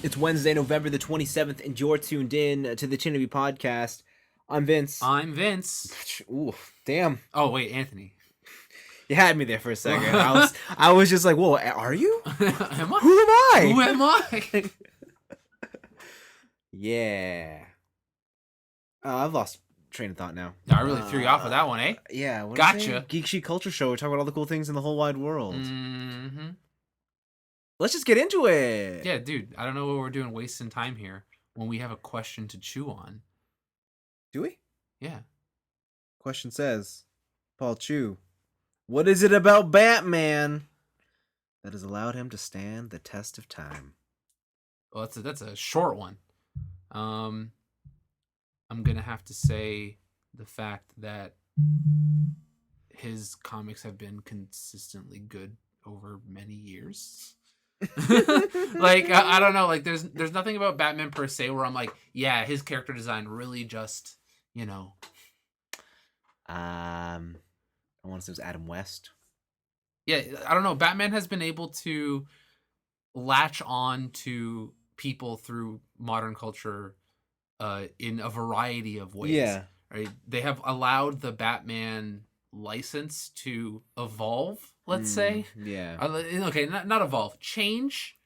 It's Wednesday, November the 27th, and you're tuned in to the TNIAB podcast. I'm Vince. I'm Vince. Ooh, damn. Oh, wait, Anthony. You had me there for a second. I was just like, whoa, are you? Am I? Who am I? Who am I? Yeah. I've lost train of thought now. I really threw you off with that one, eh? Yeah. Gotcha. Geek Chic Culture Show. We're talking about all the cool things in the whole wide world. Mm-hmm. Let's just get into it. Yeah, dude. I don't know what we're doing wasting time here when we have a question to chew on. Do we? Yeah. Question says, Paul Chu, what is it about Batman that has allowed him to stand the test of time? Well, that's a short one. I'm gonna have to say the fact that his comics have been consistently good over many years. Like I don't know, like there's nothing about Batman per se where I'm like, yeah, his character design really just, I want to say it was Adam West. Yeah, I don't know. Batman has been able to latch on to people through modern culture in a variety of ways. Yeah. Right? They have allowed the Batman license to evolve, let's say. Yeah. Okay, not evolve, change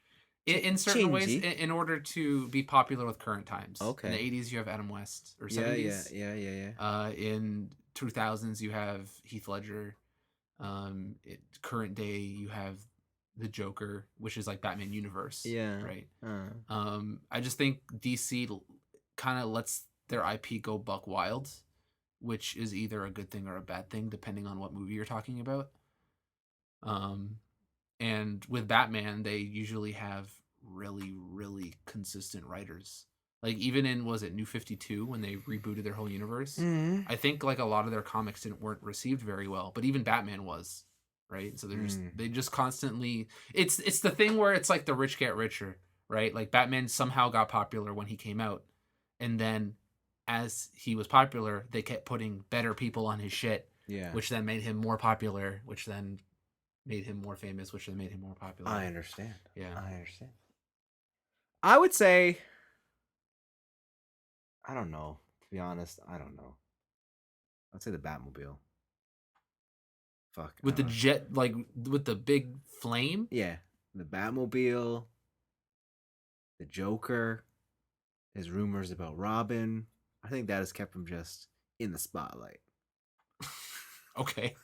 in certain ways in order to be popular with current times. Okay. In the 80s, you have Adam West, or 70s. Yeah. In 2000s, you have Heath Ledger. Current day, you have the Joker, which is like Batman universe. Yeah. Right. I just think DC kind of lets their IP go buck wild, which is either a good thing or a bad thing, depending on what movie you're talking about. And with Batman, they usually have really, really consistent writers. Like even in, was it New 52 when they rebooted their whole universe? Mm-hmm. I think like a lot of their comics weren't received very well, but even Batman was, right? So they just constantly, it's the thing where it's like the rich get richer, right? Like Batman somehow got popular when he came out, and then as he was popular, they kept putting better people on his shit, which then made him more popular, which then made him more famous, which then made him more popular. I understand. Yeah, I understand. I would say, I don't know. To be honest, I don't know. I'd say the Batmobile. Fuck. With the jet, like with the big flame. Yeah, the Batmobile, the Joker, his rumors about Robin. I think that has kept him just in the spotlight. Okay.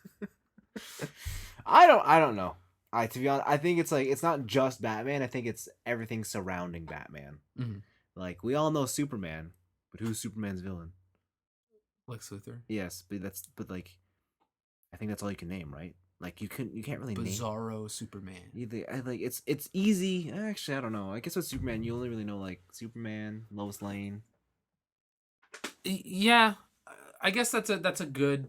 I don't know. To be honest, I think it's like it's not just Batman. I think it's everything surrounding Batman. Mm-hmm. Like we all know Superman, but who's Superman's villain? Lex Luthor. Yes, but like, I think that's all you can name, right? Like you can't really Bizarro Superman. Like it's easy. Actually, I don't know. I guess with Superman, you only really know like Superman, Lois Lane. Yeah, I guess that's a good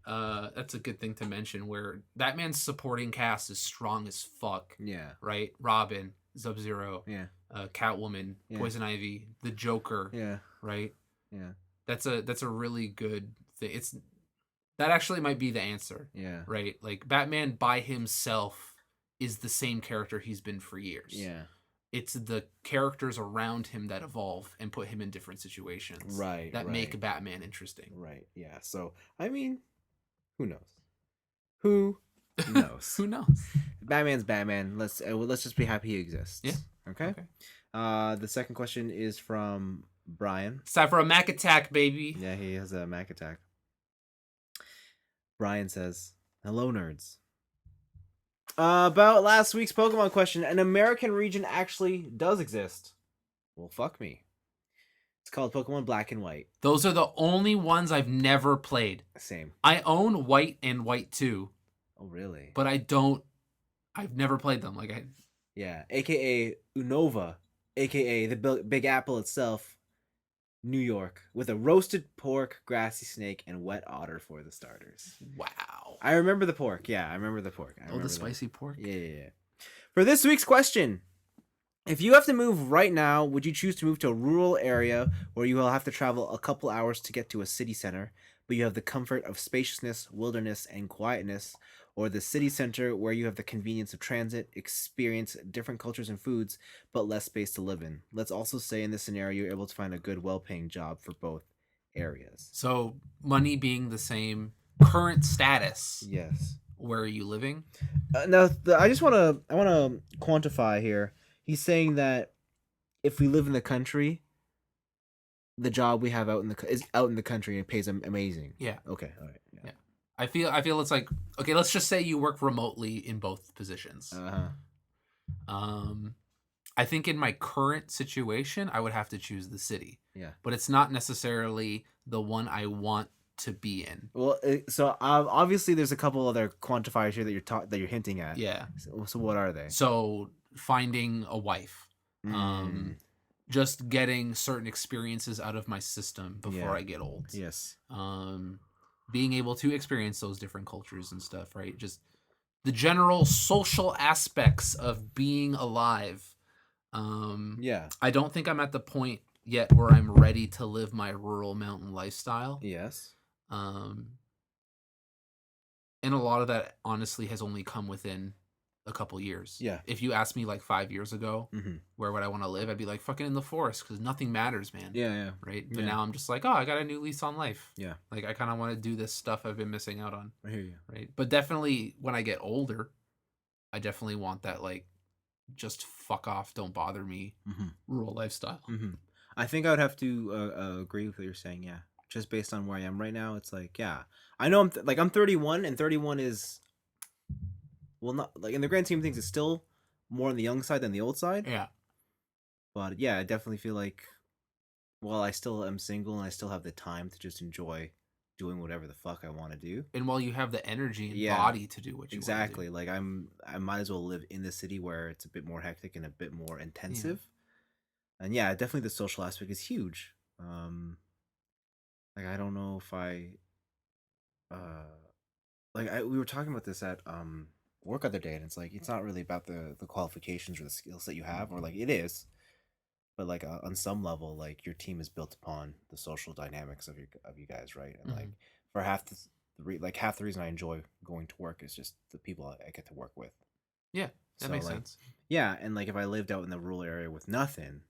thing to mention, where Batman's supporting cast is strong as fuck. Yeah. Right? Robin, Sub-Zero. Yeah. Catwoman, Poison Ivy, the Joker. Yeah. Right? Yeah. That's a really good thing. That actually might be the answer. Yeah. Right? Like Batman by himself is the same character he's been for years. Yeah. It's the characters around him that evolve and put him in different situations. Right. That make Batman interesting. Right. Yeah. So, I mean, who knows? Who knows? Who knows? Batman's Batman. Let's just be happy he exists. Yeah. Okay. The second question is from Brian. It's time for a Mac attack, baby. Yeah, he has a Mac attack. Brian says, "Hello, nerds. About last week's Pokemon question, an American region actually does exist. Well, fuck me. It's called Pokemon Black and White. Those are the only ones I've never played. Same. I own White and White 2. Oh, really? But I've never played them. Yeah, a.k.a. Unova, a.k.a. the Big Apple itself, New York, with a roasted pork, grassy snake, and wet otter for the starters. Wow. I remember the pork. Yeah, I remember the pork. The spicy pork? Yeah. For this week's question, if you have to move right now, would you choose to move to a rural area where you will have to travel a couple hours to get to a city center, but you have the comfort of spaciousness, wilderness, and quietness? or the city center where you have the convenience of transit, experience different cultures and foods, but less space to live in. Let's also say in this scenario, you're able to find a good, well-paying job for both areas. So money being the same, current status. Yes. Where are you living? Now, I want to quantify here. He's saying that if we live in the country, the job we have is out in the country and it pays amazing. Yeah. Okay. All right. Yeah. I feel it's like, okay, let's just say you work remotely in both positions. I think in my current situation, I would have to choose the city. Yeah. But it's not necessarily the one I want to be in. Well, so obviously there's a couple other quantifiers here that you're hinting at. Yeah. So what are they? So finding a wife. Just getting certain experiences out of my system before I get old. Yes. Being able to experience those different cultures and stuff, right? Just the general social aspects of being alive. I don't think I'm at the point yet where I'm ready to live my rural mountain lifestyle. Yes. And a lot of that honestly has only come within a couple years. Yeah. If you asked me like 5 years ago, where would I want to live? I'd be like, fucking in the forest, because nothing matters, man. Yeah. Right. But now I'm just like, oh, I got a new lease on life. Yeah. Like I kind of want to do this stuff I've been missing out on. I hear you. Right. But definitely when I get older, I definitely want that, like, just fuck off, don't bother me, rural lifestyle. I think I would have to agree with what you're saying. Yeah. Just based on where I am right now, it's like, yeah, I know I'm 31, and 31 is, well, not like in the grand scheme of things, it's still more on the young side than the old side. Yeah. But yeah, I definitely feel like, while I still am single and I still have the time to just enjoy doing whatever the fuck I want to do, and while you have the energy and body to do what you exactly, want to like do. I might as well live in the city where it's a bit more hectic and a bit more intensive. And yeah, definitely the social aspect is huge. Like I don't know if we were talking about this at work other day, and it's like it's not really about the qualifications or the skills that you have, or like it is, but like on some level, like your team is built upon the social dynamics of you guys, right? And like for half half the reason I enjoy going to work is just the people I get to work with. Yeah, that makes sense. Yeah, and like if I lived out in the rural area with nothing,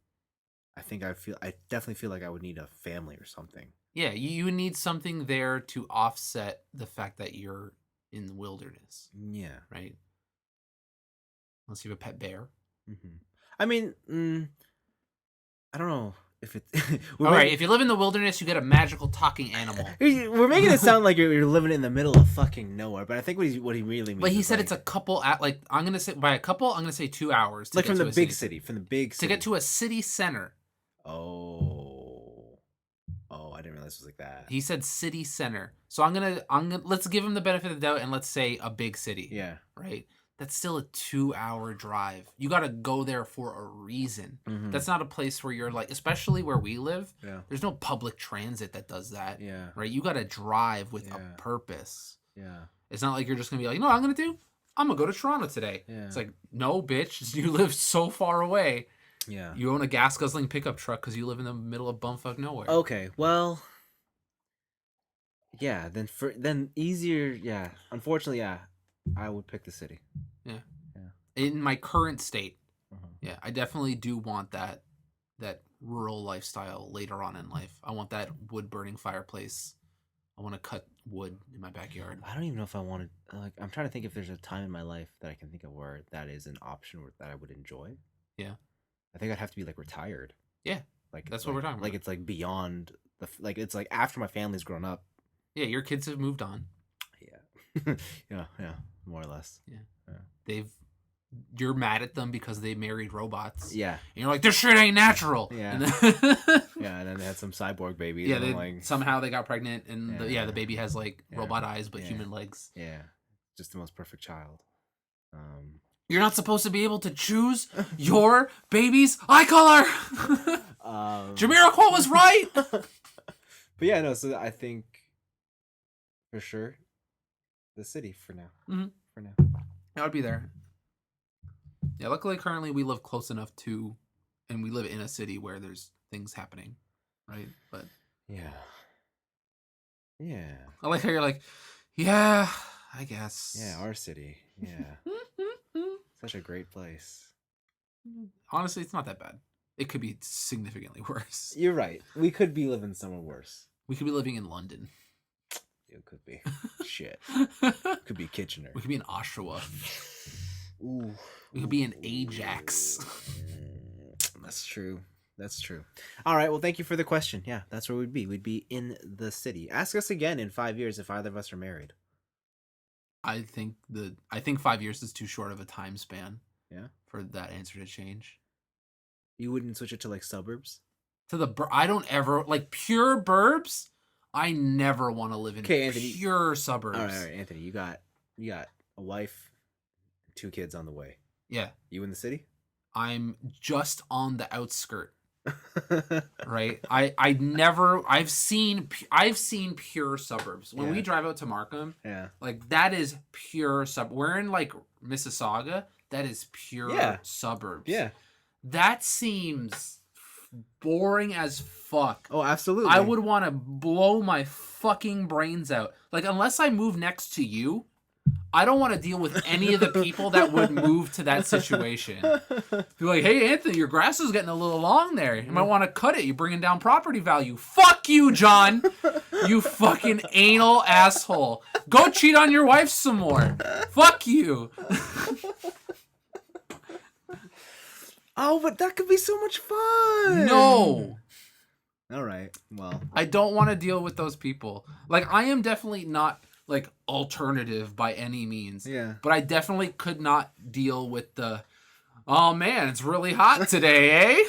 I definitely feel like I would need a family or something. Yeah, you need something there to offset the fact that you're in the wilderness. Yeah. Right? Unless you have a pet bear. I mean, I don't know if it. All right, if you live in the wilderness, you get a magical talking animal. We're making it sound like you're living in the middle of fucking nowhere, but I think what he really means. But he said it's a couple. I'm gonna say by a couple. I'm gonna say 2 hours. Like from the big city, to get to a city center. Oh, I didn't realize it was like that. He said city center. So I'm gonna let's give him the benefit of the doubt and let's say a big city. Yeah. Right? That's still a 2-hour drive. You gotta go there for a reason. That's not a place where you're like, especially where we live, there's no public transit that does that. Yeah. Right? You gotta drive with a purpose. Yeah. It's not like you're just gonna be like, you know what I'm gonna do? I'm gonna go to Toronto today. Yeah. It's like, no, bitch, you live so far away. Yeah. You own a gas guzzling pickup truck because you live in the middle of bumfuck nowhere. Okay, well, yeah. Then easier. Yeah. Unfortunately, yeah. I would pick the city. Yeah. In my current state, yeah, I definitely do want that rural lifestyle later on in life. I want that wood burning fireplace. I want to cut wood in my backyard. I don't even know if I want to. Like, I'm trying to think if there's a time in my life that I can think of where that is an option that I would enjoy. Yeah. I think I'd have to be like retired. Yeah. Like that's what we're talking about. Like it's like beyond it's like after my family's grown up. Yeah, your kids have moved on. Yeah. yeah, more or less. Yeah. You're mad at them because they married robots. Yeah. And you're like, this shit ain't natural. Yeah. And then yeah, and then they had some cyborg babies. Yeah, somehow they got pregnant and the baby has like robot eyes but human legs. Yeah. Just the most perfect child. You're not supposed to be able to choose your baby's eye color. Jamiroquai was right. But yeah, no. So I think for sure the city for now. For now, I would be there. Yeah, luckily currently we live close enough to, and we live in a city where there's things happening, right? But yeah. I like how you're like, yeah, I guess. Yeah, our city. Yeah. Such a great place. Honestly, it's not that bad. It could be significantly worse. You're right. We could be living somewhere worse. We could be living in London. It could be. Shit. Could be Kitchener. We could be in Oshawa. Ooh. We could be in Ajax. That's true. That's true. All right. Well, thank you for the question. Yeah, that's where we'd be. We'd be in the city. Ask us again in 5 years if either of us are married. I think 5 years is too short of a time span. Yeah. For that answer to change. You wouldn't switch it to like suburbs? I don't ever like pure burbs. I never want to live in Anthony, pure suburbs. All right, Anthony, you got a wife, 2 kids on the way. Yeah. You in the city? I'm just on the outskirt. Right? I've seen pure suburbs. When we drive out to Markham, like that is pure we're in like Mississauga, that is pure suburbs. Yeah. That seems boring as fuck. Oh, absolutely. I would want to blow my fucking brains out. Like, unless I move next to you, I don't want to deal with any of the people that would move to that situation. Be like, hey, Anthony, your grass is getting a little long there. You might want to cut it. You're bringing down property value. Fuck you, John. You fucking anal asshole. Go cheat on your wife some more. Fuck you. Oh, but that could be so much fun. No. All right. Well, I don't want to deal with those people. Like, I am definitely not like alternative by any means. Yeah. But I definitely could not deal with the, oh man, it's really hot today, eh?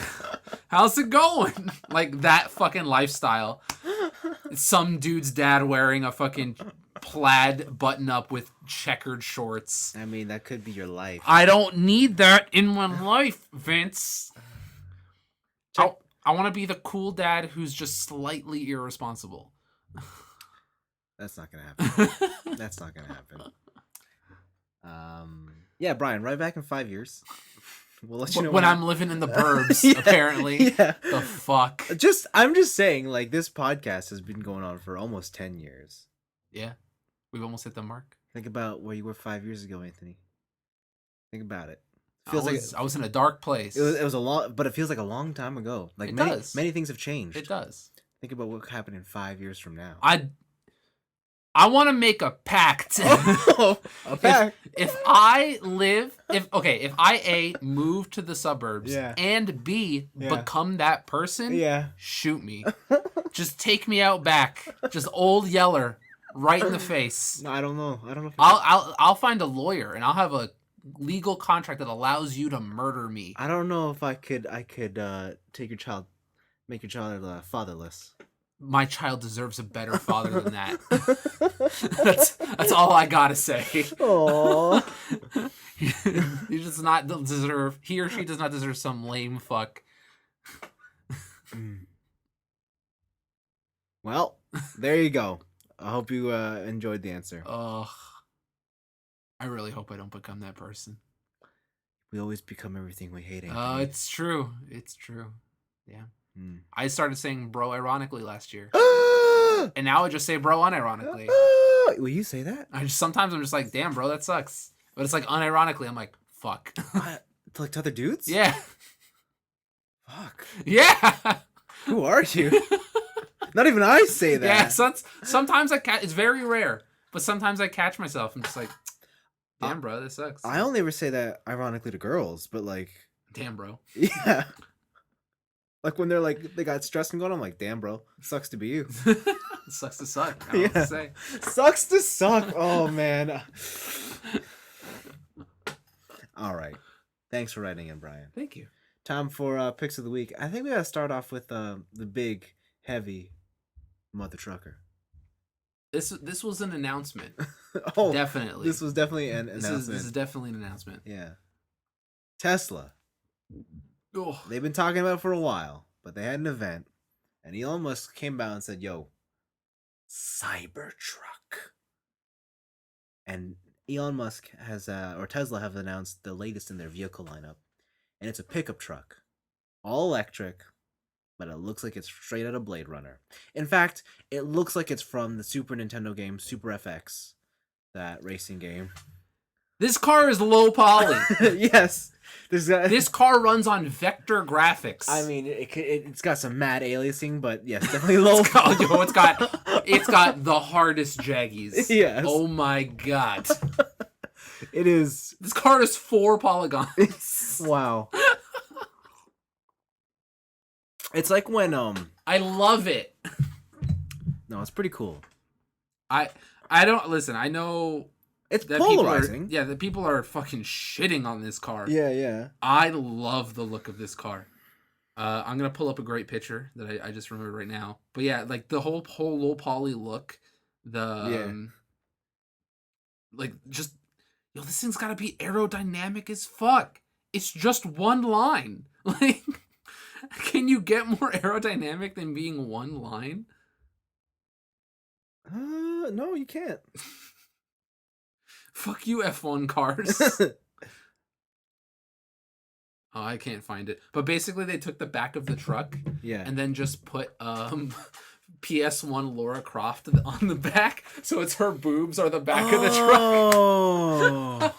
How's it going? Like that fucking lifestyle. Some dude's dad wearing a fucking plaid button up with checkered shorts. I mean, that could be your life. I don't need that in my life, Vince. I want to be the cool dad who's just slightly irresponsible. That's not gonna happen. That's not gonna happen. Yeah, Brian, right back in 5 years. We'll let you know when I'm living in the burbs. Apparently, yeah. The fuck. I'm just saying, like, this podcast has been going on for almost 10 years. Yeah, we've almost hit the mark. Think about where you were 5 years ago, Anthony. Think about it. I was in a dark place. It was a long, but it feels like a long time ago. Like many things have changed. It does. Think about what happened in 5 years from now. I want to make a pact. A pact. If I move to the suburbs and B become that person, shoot me. Just take me out back. Just old Yeller right in the face. No, I don't know. I'll find a lawyer and I'll have a legal contract that allows you to murder me. I don't know if I could take your child, make your child fatherless. My child deserves a better father than that. That's all I gotta say. Aww. He does not deserve. He or she does not deserve some lame fuck. Well, there you go. I hope you enjoyed the answer. I really hope I don't become that person. We always become everything we hate. Anthony. It's true. It's true. Yeah. I started saying bro ironically last year. And now I just say bro unironically. Will you say that? Sometimes I'm just like, damn, bro, that sucks. But it's like unironically, I'm like, fuck. Like to other dudes? Yeah. Fuck. Yeah. Who are you? Not even I say that. Yeah, sometimes it's very rare, but sometimes I catch myself. I'm just like, damn, bro, this sucks. I only ever say that ironically to girls, but like, damn, bro. Yeah. Like when they're like, they got stressed and going, I'm like, damn, bro, sucks to be you. Sucks to suck. I don't know what to say. Sucks to suck. Oh, man. All right. Thanks for writing in, Brian. Thank you. Time for picks of the week. I think we gotta start off with the big, heavy mother trucker. This was an announcement. Oh, definitely. This was definitely an announcement. This is definitely an announcement. Yeah. Tesla. Oh. They've been talking about it for a while, but they had an event, and Elon Musk came out and said, "Yo, Cybertruck." And Elon Musk or Tesla have announced the latest in their vehicle lineup, and it's a pickup truck, all electric, but it looks like it's straight out of Blade Runner. In fact, it looks like it's from the Super Nintendo game Super FX, that racing game. This car is low poly. Yes. This car runs on vector graphics. I mean, it's got some mad aliasing, but yes, definitely low. It's got the hardest jaggies. Yes. Oh my god. It is. This car is 4 polygons. Wow. It's like when I love it. No, it's pretty cool. I don't listen. I know it's that polarizing. the people are fucking shitting on this car. Yeah. I love the look of this car. I'm gonna pull up a great picture that I just remembered right now. But yeah, like the whole low poly look, like just this thing's gotta be aerodynamic as fuck. It's just one line. Like, can you get more aerodynamic than being one line? No, you can't. Fuck you, F1 cars. Oh, I can't find it. But basically, they took the back of the truck, and then just put PS1 Laura Croft on the back, so it's her boobs are the back of the truck.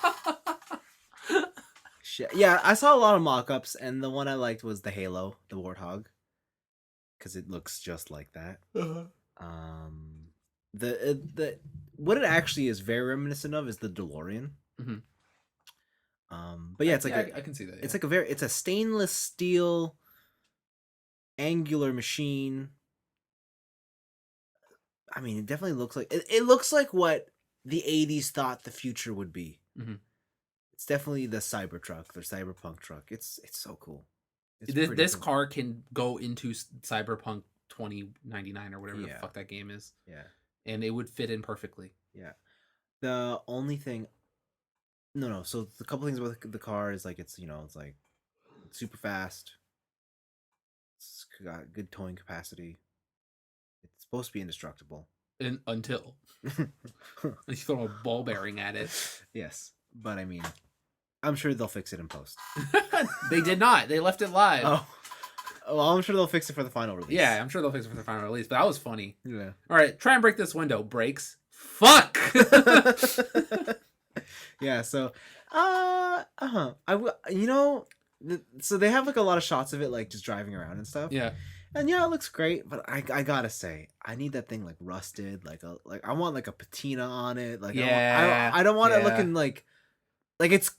Shit. Yeah, I saw a lot of mock-ups, and the one I liked was the Halo, the Warthog, because it looks just like that. The what it actually is very reminiscent of is the DeLorean. But yeah, it's like I can see that. Yeah. It's like it's a stainless steel angular machine. I mean, it definitely looks like it looks like what the 80s thought the future would be. It's definitely the Cybertruck, the cyberpunk truck. It's so cool. This car can go into Cyberpunk 2099 or whatever the fuck that game is. Yeah. And it would fit in perfectly. Yeah. The only thing No. So the couple things about the car is like it's like super fast. It's got good towing capacity. It's supposed to be indestructible. Until you throw a ball bearing at it. Yes, but I mean, I'm sure they'll fix it in post. They did not. They left it live. Oh, well, I'm sure they'll fix it for the final release. Yeah, I'm sure they'll fix it for the final release. But that was funny. Yeah. All right, try and break this window. Breaks. Fuck. Yeah. So, so they have like a lot of shots of it, like just driving around and stuff. Yeah. And yeah, it looks great, but I gotta say, I need that thing like rusted, like I want like a patina on it, like I don't want it looking like it's.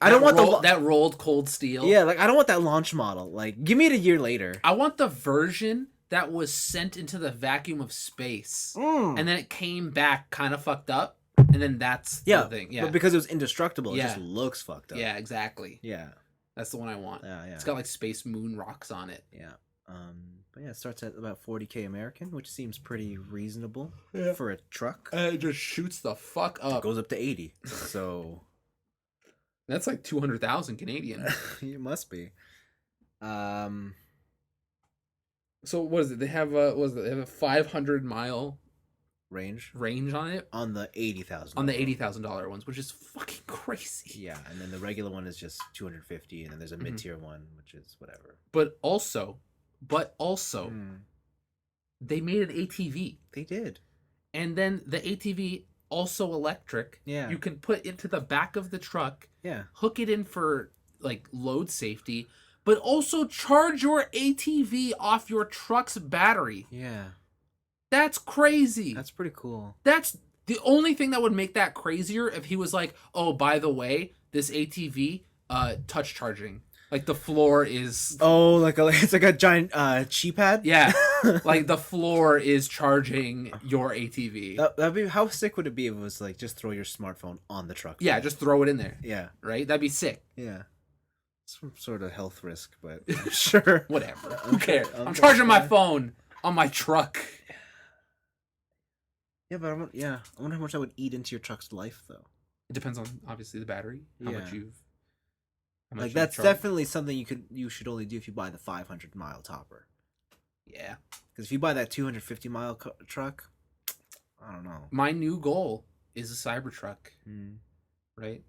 I don't want that rolled cold steel. Yeah, like I don't want that launch model. Like, give me it a year later. I want the version that was sent into the vacuum of space, and then it came back kind of fucked up, and then that's the thing. Yeah, but because it was indestructible, it just looks fucked up. Yeah, exactly. Yeah, that's the one I want. Yeah. It's got like space moon rocks on it. Yeah. But yeah, it starts at about 40K American, which seems pretty reasonable for a truck. It just shoots the fuck up. It goes up to 80. So that's like 200,000 Canadian. It must be. So what is it? They have they have a 500-mile range on it on the $80,000. On the $80,000 ones, which is fucking crazy. Yeah, and then the regular one is just 250, and then there's a mid-tier one, which is whatever. But also, they made an ATV. They did. And then the ATV also electric. Yeah. You can put into the back of the truck. Yeah. Hook it in for like load safety, but also charge your ATV off your truck's battery. Yeah. That's crazy. That's pretty cool. That's the only thing that would make that crazier if he was like, "Oh, by the way, this ATV touch charging. Like the floor is it's like a giant chi pad." Yeah. Like the floor is charging your ATV. That'd be, how sick would it be if it was like just throw your smartphone on the truck? Yeah, just throw it in there. Yeah. Right? That'd be sick. Yeah. Some sort of health risk, but I'm sure. Whatever. Who cares? I'm charging my phone on my truck. Yeah, but I wonder how much that would eat into your truck's life, though. It depends on obviously the battery, how much like that's definitely something you should only do if you buy the 500-mile topper. Yeah, because if you buy that 250-mile truck, I don't know. My new goal is a Cybertruck. Right.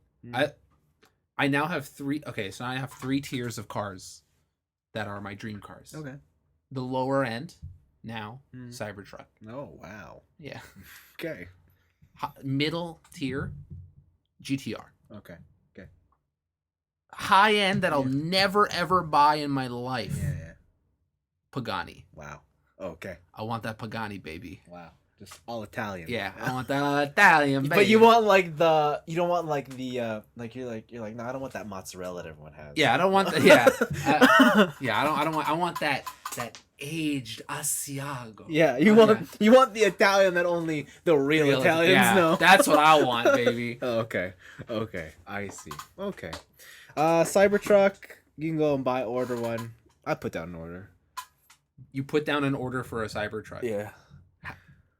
I now have three. Okay, so I have 3 tiers of cars that are my dream cars. Okay. The lower end now Cybertruck. Oh wow. Yeah. Okay. Middle tier GTR. Okay. Okay. High end that I'll Yeah. never ever buy in my life. Yeah. Pagani. Wow. Okay. I want that Pagani, baby. Wow. Just all Italian. Yeah, I want that Italian, baby. But you want like the you don't want like the like you're like no, I don't want that mozzarella that everyone has. Yeah, I don't want that. Yeah, I don't want. I want that aged Asiago. Yeah, you want the Italian that only the real Italians know. That's what I want, baby. Okay. I see. Okay. Cybertruck, you can go and order one. I put down an order. You put down an order for a Cybertruck. Yeah.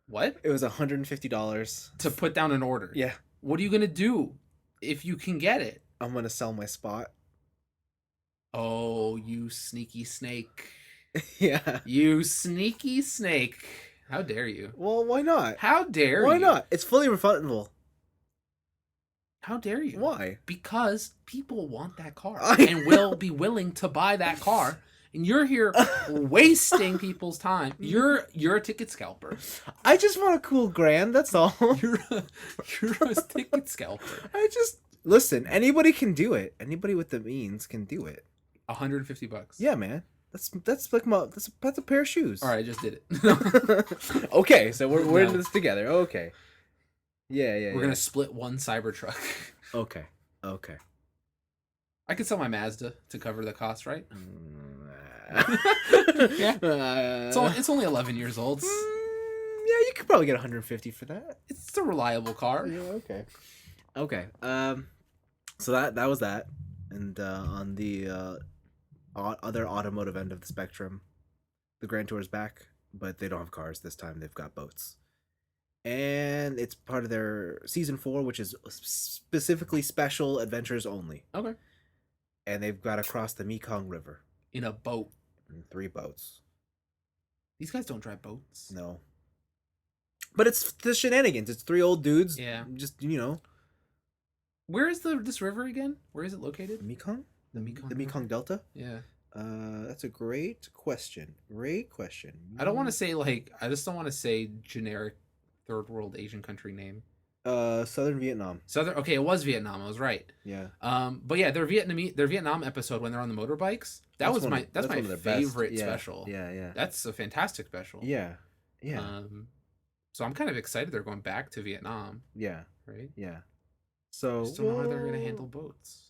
What? It was $150 to put down an order. Yeah. What are you gonna do if you can get it? I'm gonna sell my spot. Oh, you sneaky snake. Yeah. You sneaky snake. How dare you? Well, why not? How dare you? Why not? It's fully refundable. How dare you? Why? Because people want that car and will be willing to buy that car. And you're here wasting people's time. You're a ticket scalper. I just want a cool grand, that's all. You're a ticket scalper. Listen, anybody can do it. Anybody with the means can do it. $150. Yeah, man. That's like that's a pair of shoes. All right, I just did it. Okay, so we're in this together. Okay. Yeah. We're gonna split one Cybertruck. Okay. I could sell my Mazda to cover the cost, right? Yeah. It's only 11 years old. Yeah, you could probably get 150 for that. It's a reliable car. Yeah. Okay. So that was that, and on the other automotive end of the spectrum, the Grand Tour is back, but they don't have cars this time. They've got boats, and it's part of their season 4, which is specifically special adventures only. Okay. And they've got to cross the Mekong River in a boat. in 3 boats. These guys don't drive boats. No. But it's the shenanigans. It's 3 old dudes. Yeah. Just Where is this river again? Where is it located? Mekong. The Mekong. The Mekong Delta. Yeah. That's a great question. I don't want to say I just don't want to say generic third world Asian country name. Southern Vietnam. Okay, it was Vietnam. I was right. Yeah. But yeah, their Vietnam episode when they're on the motorbikes. That's my favorite special. Yeah. That's a fantastic special. Yeah. So I'm kind of excited they're going back to Vietnam. Yeah. Right. Yeah. So I just don't know how they're gonna handle boats.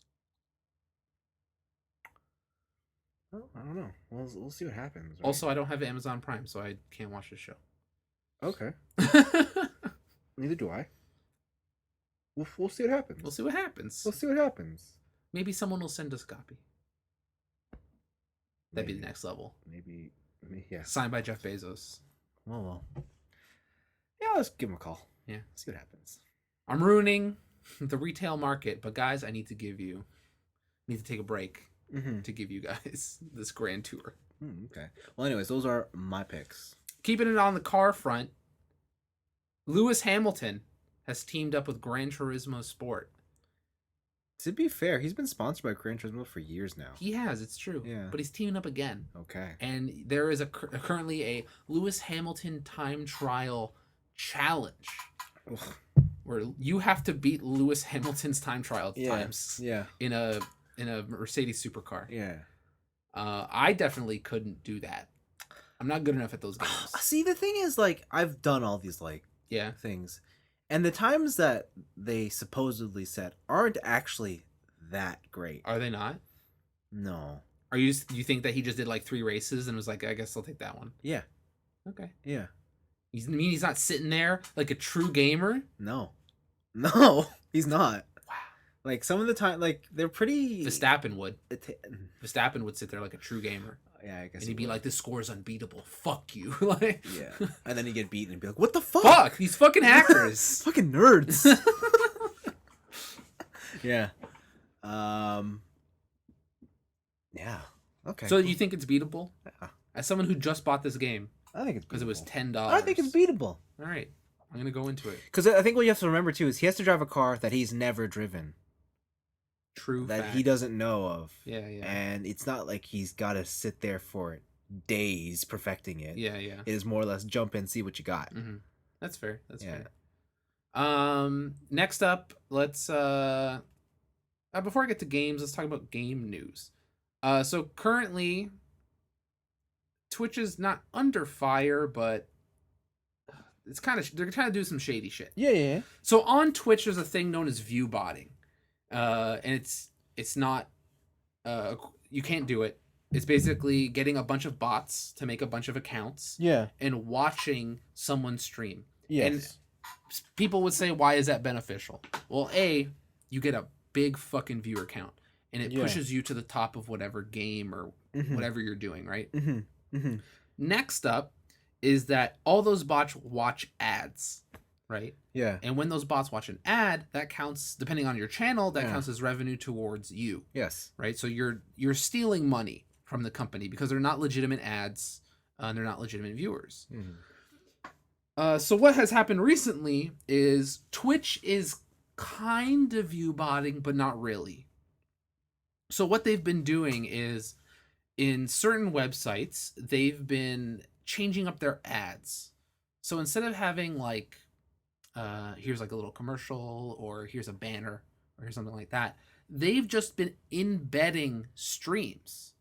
Well, I don't know. We'll see what happens. Right? Also, I don't have Amazon Prime, so I can't watch this show. Okay. Neither do I. We'll see what happens. We'll see what happens. We'll see what happens. Maybe someone will send us a copy. That'd be the next level. Maybe, yeah. Signed by Jeff Bezos. Well. Yeah, let's give him a call. Yeah. See what happens. I'm ruining the retail market, but guys, I need to take a break to give you guys this grand tour. Okay. Well, anyways, those are my picks. Keeping it on the car front, Lewis Hamilton has teamed up with Gran Turismo Sport. To be fair, he's been sponsored by Gran Turismo for years now. He has, it's true. Yeah. But he's teaming up again. Okay. And there is currently a Lewis Hamilton time trial challenge. Ugh. Where you have to beat Lewis Hamilton's time trial times. Yeah. In a Mercedes supercar. Yeah. I definitely couldn't do that. I'm not good enough at those games. See, the thing is, I've done all these things, and the times that they supposedly set aren't actually that great. Are they not? No. Do you think that he just did 3 races and was like, I guess I'll take that one? Yeah. Okay. Yeah. He's not sitting there like a true gamer? No, he's not. Wow. Some of the time, they're pretty. Verstappen would. Verstappen would sit there like a true gamer. Yeah, I guess. And he'd be like, "This score is unbeatable. Fuck you." Yeah. And then he'd get beaten and be like, "What the fuck? Fuck these fucking hackers, fucking nerds." Yeah. Yeah. Okay. So you think it's beatable? Yeah. As someone who just bought this game, I think it's because it was $10. I think it's beatable. All right, I'm gonna go into it. Because I think what you have to remember too is he has to drive a car that he's never driven. True. That fact. He doesn't know of. Yeah. And it's not like he's got to sit there for days perfecting it. Yeah. It is more or less jump in, see what you got. Mm-hmm. That's fair. That's fair. Next up, let's before I get to games, let's talk about game news. So currently, Twitch is not under fire, but it's kind of they're trying to do some shady shit. Yeah. So on Twitch, there's a thing known as view botting, and it's not you can't do it. It's basically getting a bunch of bots to make a bunch of accounts Yeah. and watching someone stream. Yes. And people would say, why is that beneficial? Well, A, you get a big fucking viewer count, and it pushes you to the top of whatever game or whatever you're doing, right? Next up is that all those bots watch ads, right? Yeah. And when those bots watch an ad, that counts, depending on your channel, that counts as revenue towards you. Yes. Right? So you're stealing money from the company because they're not legitimate ads, and they're not legitimate viewers. So what has happened recently is Twitch is kind of view botting, but not really. So what they've been doing is in certain websites, they've been changing up their ads. So instead of having like, here's like a little commercial or here's a banner or here's something like that, they've just been embedding streams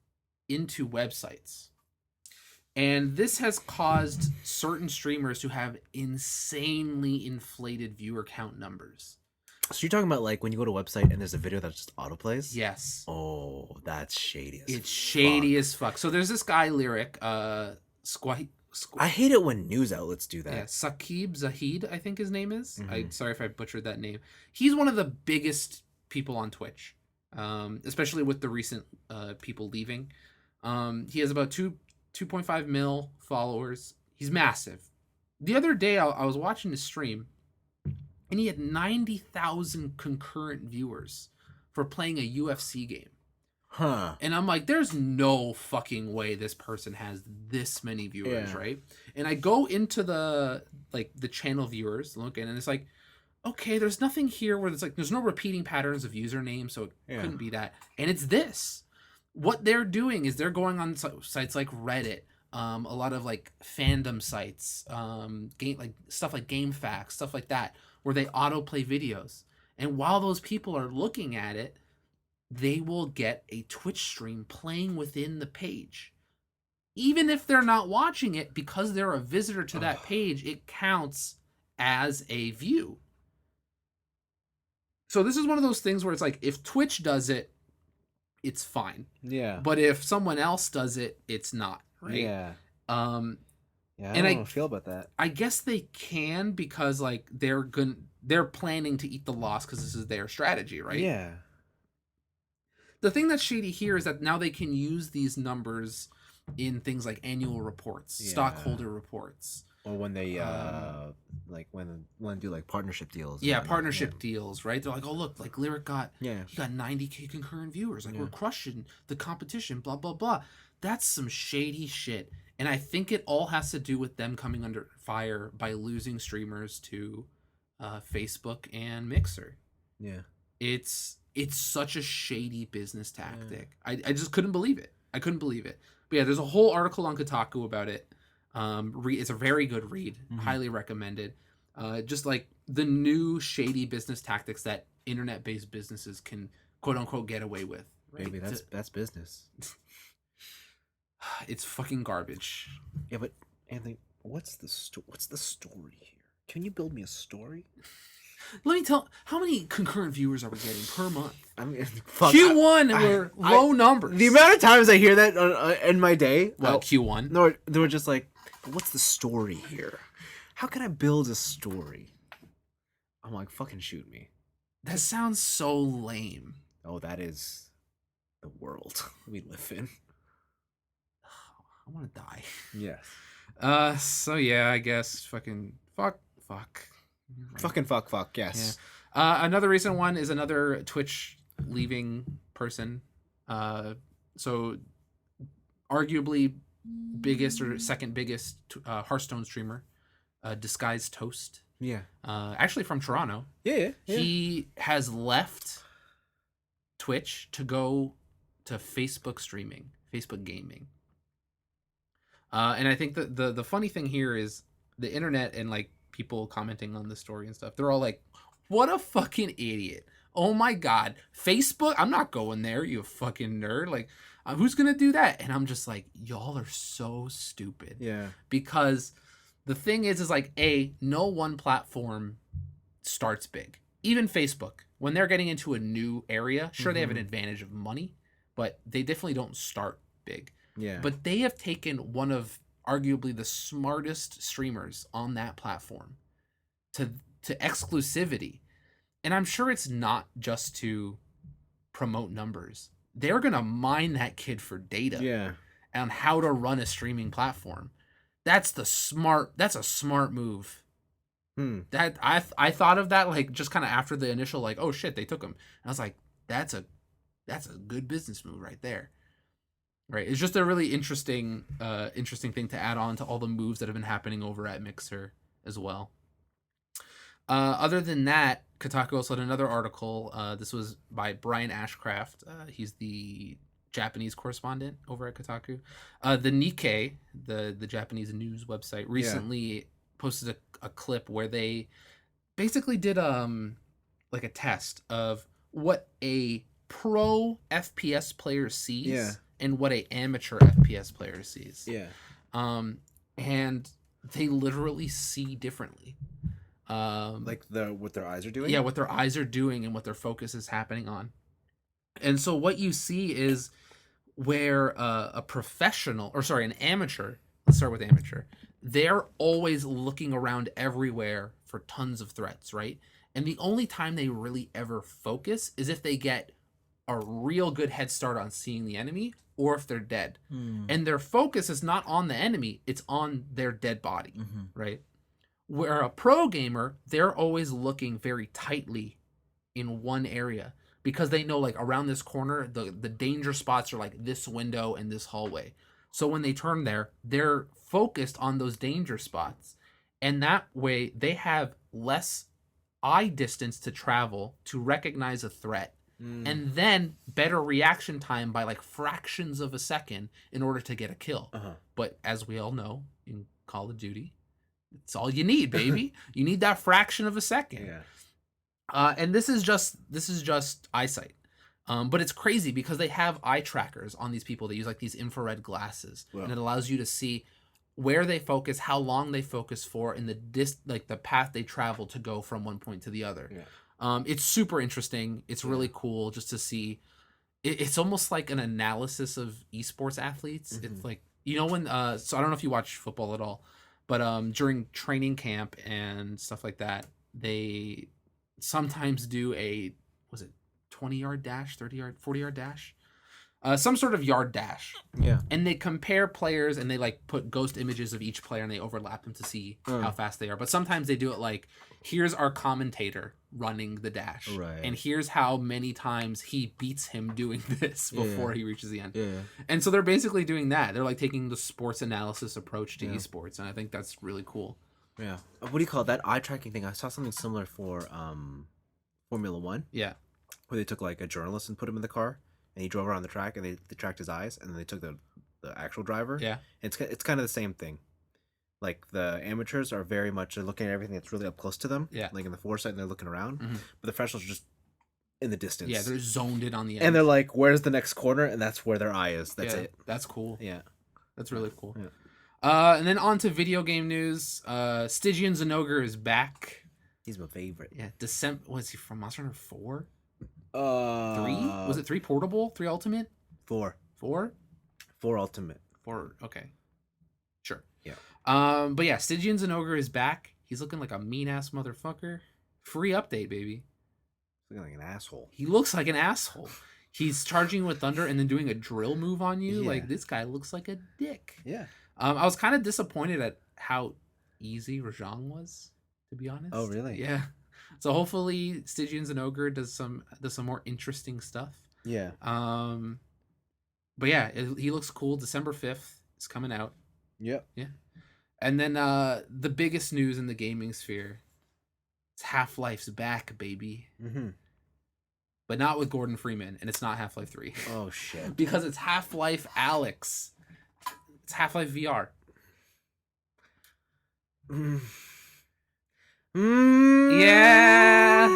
into websites. And this has caused certain streamers to have insanely inflated viewer count numbers. So you're talking about like when you go to a website and there's a video that just autoplays? Yes. Oh, that's shady as It's shady as fuck. So there's this guy, Lyric, I hate it when news outlets do that. Yeah, Saqib Zahid, I think his name is. I'm sorry if I butchered that name. He's one of the biggest people on Twitch, especially with the recent people leaving. He has about 2.5 mil followers. He's massive. The other day, I was watching his stream, and he had 90,000 concurrent viewers for playing a UFC game. Huh. And I'm like, there's no fucking way this person has this many viewers, right? And I go into the channel viewers, looking, and it's like, okay, there's nothing here where there's no repeating patterns of usernames, so it couldn't be that. And it's this. What they're doing is they're going on sites like Reddit, a lot of like fandom sites, game like stuff like GameFAQs, stuff like that, where they autoplay videos. And while those people are looking at it, they will get a Twitch stream playing within the page. Even if they're not watching it, because they're a visitor to that page, it counts as a view. So this is one of those things where it's like, if Twitch does it, it's fine. Yeah. But if someone else does it, it's not, right? Yeah. Yeah, I don't know how I feel about that. I guess they can, because like they're planning to eat the loss because this is their strategy, right? Yeah. The thing that's shady here is that now they can use these numbers in things like annual reports, stockholder reports, or when they like when they do like partnership deals. Yeah, partnership deals, right? They're like, oh look, like Lyric got he got 90K concurrent viewers. Like we're crushing the competition, blah blah blah. That's some shady shit. And I think it all has to do with them coming under fire by losing streamers to Facebook and Mixer. Yeah. It's such a shady business tactic. I just couldn't believe it. I couldn't believe it. But yeah, there's a whole article on Kotaku about it. It's a very good read. Highly recommended. Just like the new shady business tactics that internet-based businesses can quote unquote get away with. Right? Maybe that's business. It's fucking garbage. Yeah, but Anthony, what's the story here? Can you build me a story? Let me tell. How many concurrent viewers are we getting per month? I mean, Q1 were low numbers. The amount of times I hear that in my day. Well, Q1. No, they were just like, "What's the story here? How can I build a story?" I'm like, "Fucking shoot me." That sounds so lame. Oh, that is the world we live in. I want to die. Yes. So yeah, I guess fucking fuck. Right. Fucking fuck, yes. Yeah. Another recent one is another Twitch leaving person. So arguably biggest or second biggest Hearthstone streamer, Disguised Toast. Yeah. Actually from Toronto. Yeah. He has left Twitch to go to Facebook streaming, Facebook gaming. And I think that the funny thing here is the internet and like people commenting on the story and stuff. They're all like, "What a fucking idiot! Oh my god, Facebook! I'm not going there, you fucking nerd! Like, who's gonna do that?" And I'm just like, y'all are so stupid. Yeah. Because the thing is like, no one platform starts big. Even Facebook, when they're getting into a new area, sure, they have an advantage of money, but they definitely don't start big. Yeah. But they have taken one of arguably the smartest streamers on that platform to exclusivity. And I'm sure it's not just to promote numbers. They're going to mine that kid for data on how to run a streaming platform. That's a smart move. That I thought of that like just kind of after the initial like, oh shit, they took him. And I was like, that's a good business move right there. Right. It's just a really interesting thing to add on to all the moves that have been happening over at Mixer as well. Other than that, Kotaku also had another article. This was by Brian Ashcraft. He's the Japanese correspondent over at Kotaku. The Nikkei, the Japanese news website, recently posted a clip where they basically did like a test of what a pro FPS player sees and what a amateur FPS player sees. And they literally see differently. Like what their eyes are doing? Yeah, what their eyes are doing and what their focus is happening on. And so what you see is where an amateur, let's start with amateur, they're always looking around everywhere for tons of threats, right? And the only time they really ever focus is if they get a real good head start on seeing the enemy or if they're dead. And their focus is not on the enemy, it's on their dead body, right? Where a pro gamer, they're always looking very tightly in one area because they know like around this corner, the danger spots are like this window and this hallway. So when they turn there, they're focused on those danger spots. And that way they have less eye distance to travel to recognize a threat. And then better reaction time by like fractions of a second in order to get a kill. But as we all know, in Call of Duty, it's all you need, baby. You need that fraction of a second. And this is just eyesight. But it's crazy because they have eye trackers on these people. They use like these infrared glasses, and it allows you to see where they focus, how long they focus for, and the path they travel to go from one point to the other. It's super interesting. It's really cool just to see. It's almost like an analysis of esports athletes. It's like, you know, when so I don't know if you watch football at all, but during training camp and stuff like that, they sometimes do a 20-yard dash, 30-yard, 40-yard dash, some sort of yard dash. And they compare players and they like put ghost images of each player and they overlap them to see how fast they are. But sometimes they do it like, here's our commentator running the dash, and here's how many times he beats him doing this before he reaches the end. And so they're basically doing that. They're like taking the sports analysis approach to esports, and I think that's really cool. What do you call that eye tracking thing? I saw something similar for Formula 1. Where they took like a journalist and put him in the car and he drove around the track and they tracked his eyes, and then they took the actual driver. And it's kind of the same thing. Like the amateurs are very much looking at everything that's really up close to them. Like in the foresight, and they're looking around. But the professionals are just in the distance. They're zoned in on the end. And they're like, where's the next corner? And that's where their eye is. That's it. That's cool. That's really cool. Yeah. And then on to video game news. Stygian Zenogre is back. He's my favorite. December. Was he from Monster Hunter 4? 3? 3? Was it 3 portable? 3 ultimate? 4. 4? 4 ultimate. 4. Okay. Sure. Yeah. But yeah, Stygian Zenogre is back. He's looking like a mean ass motherfucker. Free update, baby. Looking like an asshole. He looks like an asshole. He's charging with thunder and then doing a drill move on you. Like, this guy looks like a dick. I was kind of disappointed at how easy Rajang was, to be honest. Oh, really? Yeah. So hopefully Stygian Zenogre does some more interesting stuff. But yeah, he looks cool. December 5th is coming out. Yeah. And then the biggest news in the gaming sphere, it's Half-Life's back, baby. But not with Gordon Freeman, and it's not Half-Life 3. Oh, shit. Because it's Half-Life Alyx. It's Half-Life VR. Yeah.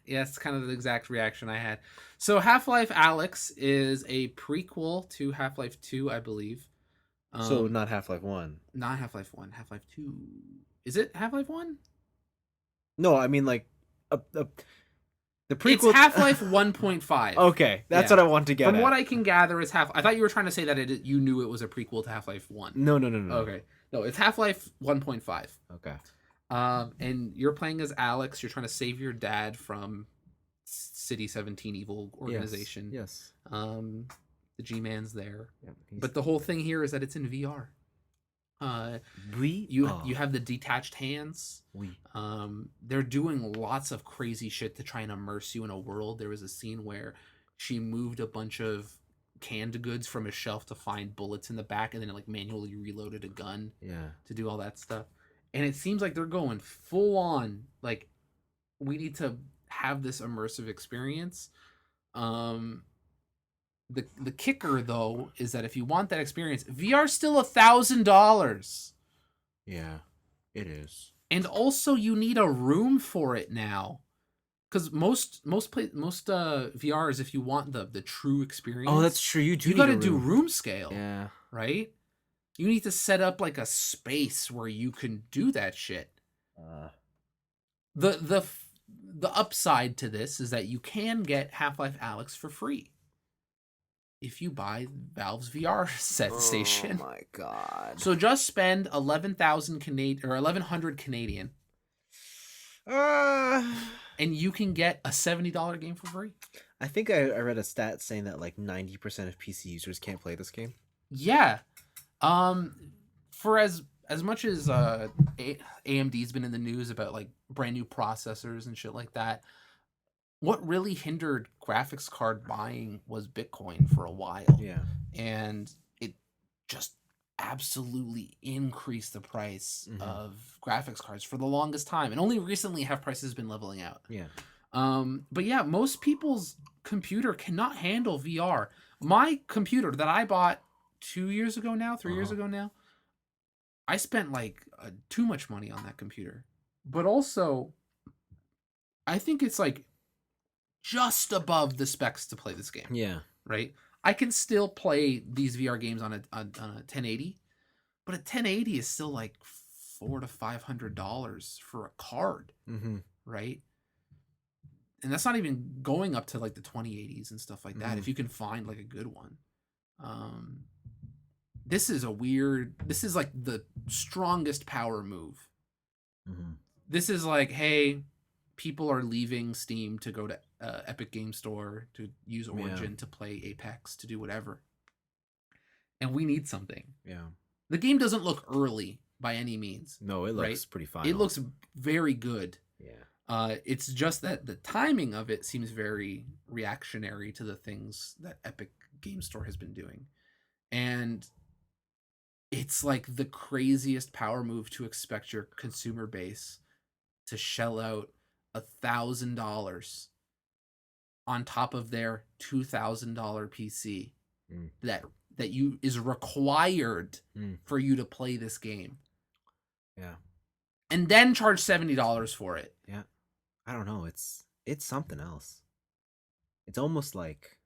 It's kind of the exact reaction I had. So Half-Life Alyx is a prequel to Half-Life 2, I believe. So not Half-Life 1. Not Half-Life 1, Half-Life 2. Is it Half-Life 1? No, I mean like the It's prequel. Half-Life 1.5. Okay, that's Yeah. what I want to get From at. what I can gather, it's I thought you were trying to say that you knew it was a prequel to Half-Life 1. No. Okay. No, it's Half-Life 1.5. Okay. And you're playing as Alex. You're trying to save your dad from City 17 evil organization. Yes. The G-Man's there. Yeah, but the whole thing here is that it's in VR. You have the detached hands. They're doing lots of crazy shit to try and immerse you in a world. There was a scene where she moved a bunch of canned goods from a shelf to find bullets in the back, and then like manually reloaded a gun. To do all that stuff. And it seems like they're going full on. Like, we need to have this immersive experience. The kicker though is that if you want that experience, VR's still $1,000. Yeah, it is. And also you need a room for it now. Because most VRs, if you want the true experience, oh, that's true. You got to do room scale. Yeah. Right. You need to set up like a space where you can do that shit. The upside to this is that you can get Half-Life Alyx for free if you buy Valve's VR set station. Oh my god! So just spend 11,000 Canadian or 1,100 Canadian, and you can get a $70 game for free. I think I read a stat saying that like 90% of PC users can't play this game. Yeah. For as much as AMD's been in the news about like brand new processors and shit like that, what really hindered graphics card buying was Bitcoin for a while. Yeah. And it just absolutely increased the price of graphics cards for the longest time. And only recently have prices been leveling out. Yeah. But yeah, most people's computer cannot handle VR. My computer that I bought 3 years ago now, I spent like too much money on that computer. But also, I think it's like just above the specs to play this game. Yeah. Right? I can still play these VR games on a 1080, but a 1080 is still like $400 to $500 for a card. Right? And that's not even going up to like the 2080s and stuff like that, if you can find like a good one. This is like the strongest power move. This is like, hey, people are leaving Steam to go to Epic Game Store, to use Origin, to play Apex, to do whatever. And we need something. Yeah. The game doesn't look early by any means. No, it looks pretty fine. It looks very good. Yeah. It's just that the timing of it seems very reactionary to the things that Epic Game Store has been doing. And it's like the craziest power move to expect your consumer base to shell out $1,000 on top of their $2,000 PC that is required for you to play this game. Yeah. And then charge $70 for it. Yeah. I don't know. It's something else. It's almost like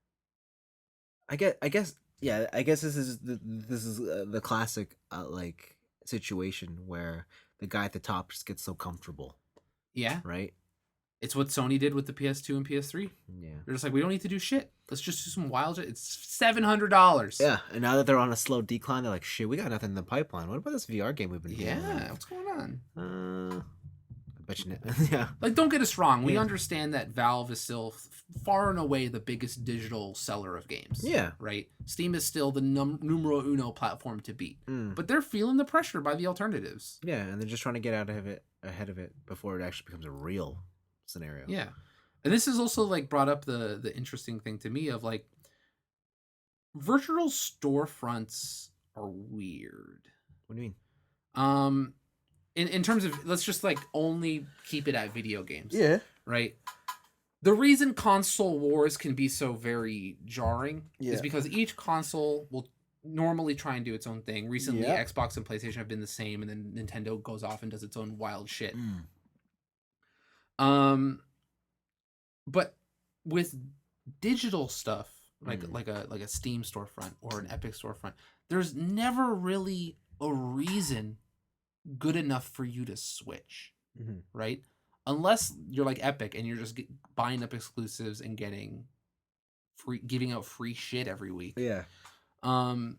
I guess this is the classic like situation where the guy at the top just gets so comfortable. Yeah. Right? It's what Sony did with the PS2 and PS3. Yeah. They're just like, we don't need to do shit. Let's just do some wild shit. It's $700. Yeah. And now that they're on a slow decline, they're like, shit, we got nothing in the pipeline. What about this VR game we've been doing? Yeah. What's going on? I bet you. Yeah. Like, don't get us wrong. We understand that Valve is still far and away the biggest digital seller of games. Yeah. Right? Steam is still the numero uno platform to beat. But they're feeling the pressure by the alternatives. Yeah. And they're just trying to get ahead of it before it actually becomes a real scenario. Yeah. And this is also like brought up the interesting thing to me of like, virtual storefronts are weird. What do you mean? In terms of, let's just like only keep it at video games. Yeah. Right? The reason console wars can be so very jarring is because each console will normally try and do its own thing. Recently, Xbox and PlayStation have been the same, and then Nintendo goes off and does its own wild shit. Um, but with digital stuff, Mm. like a Steam storefront or an Epic storefront, there's never really a reason good enough for you to switch, Mm-hmm. right? Unless you're like Epic and you're just buying up exclusives and getting free, giving out free shit every week. Yeah. Um,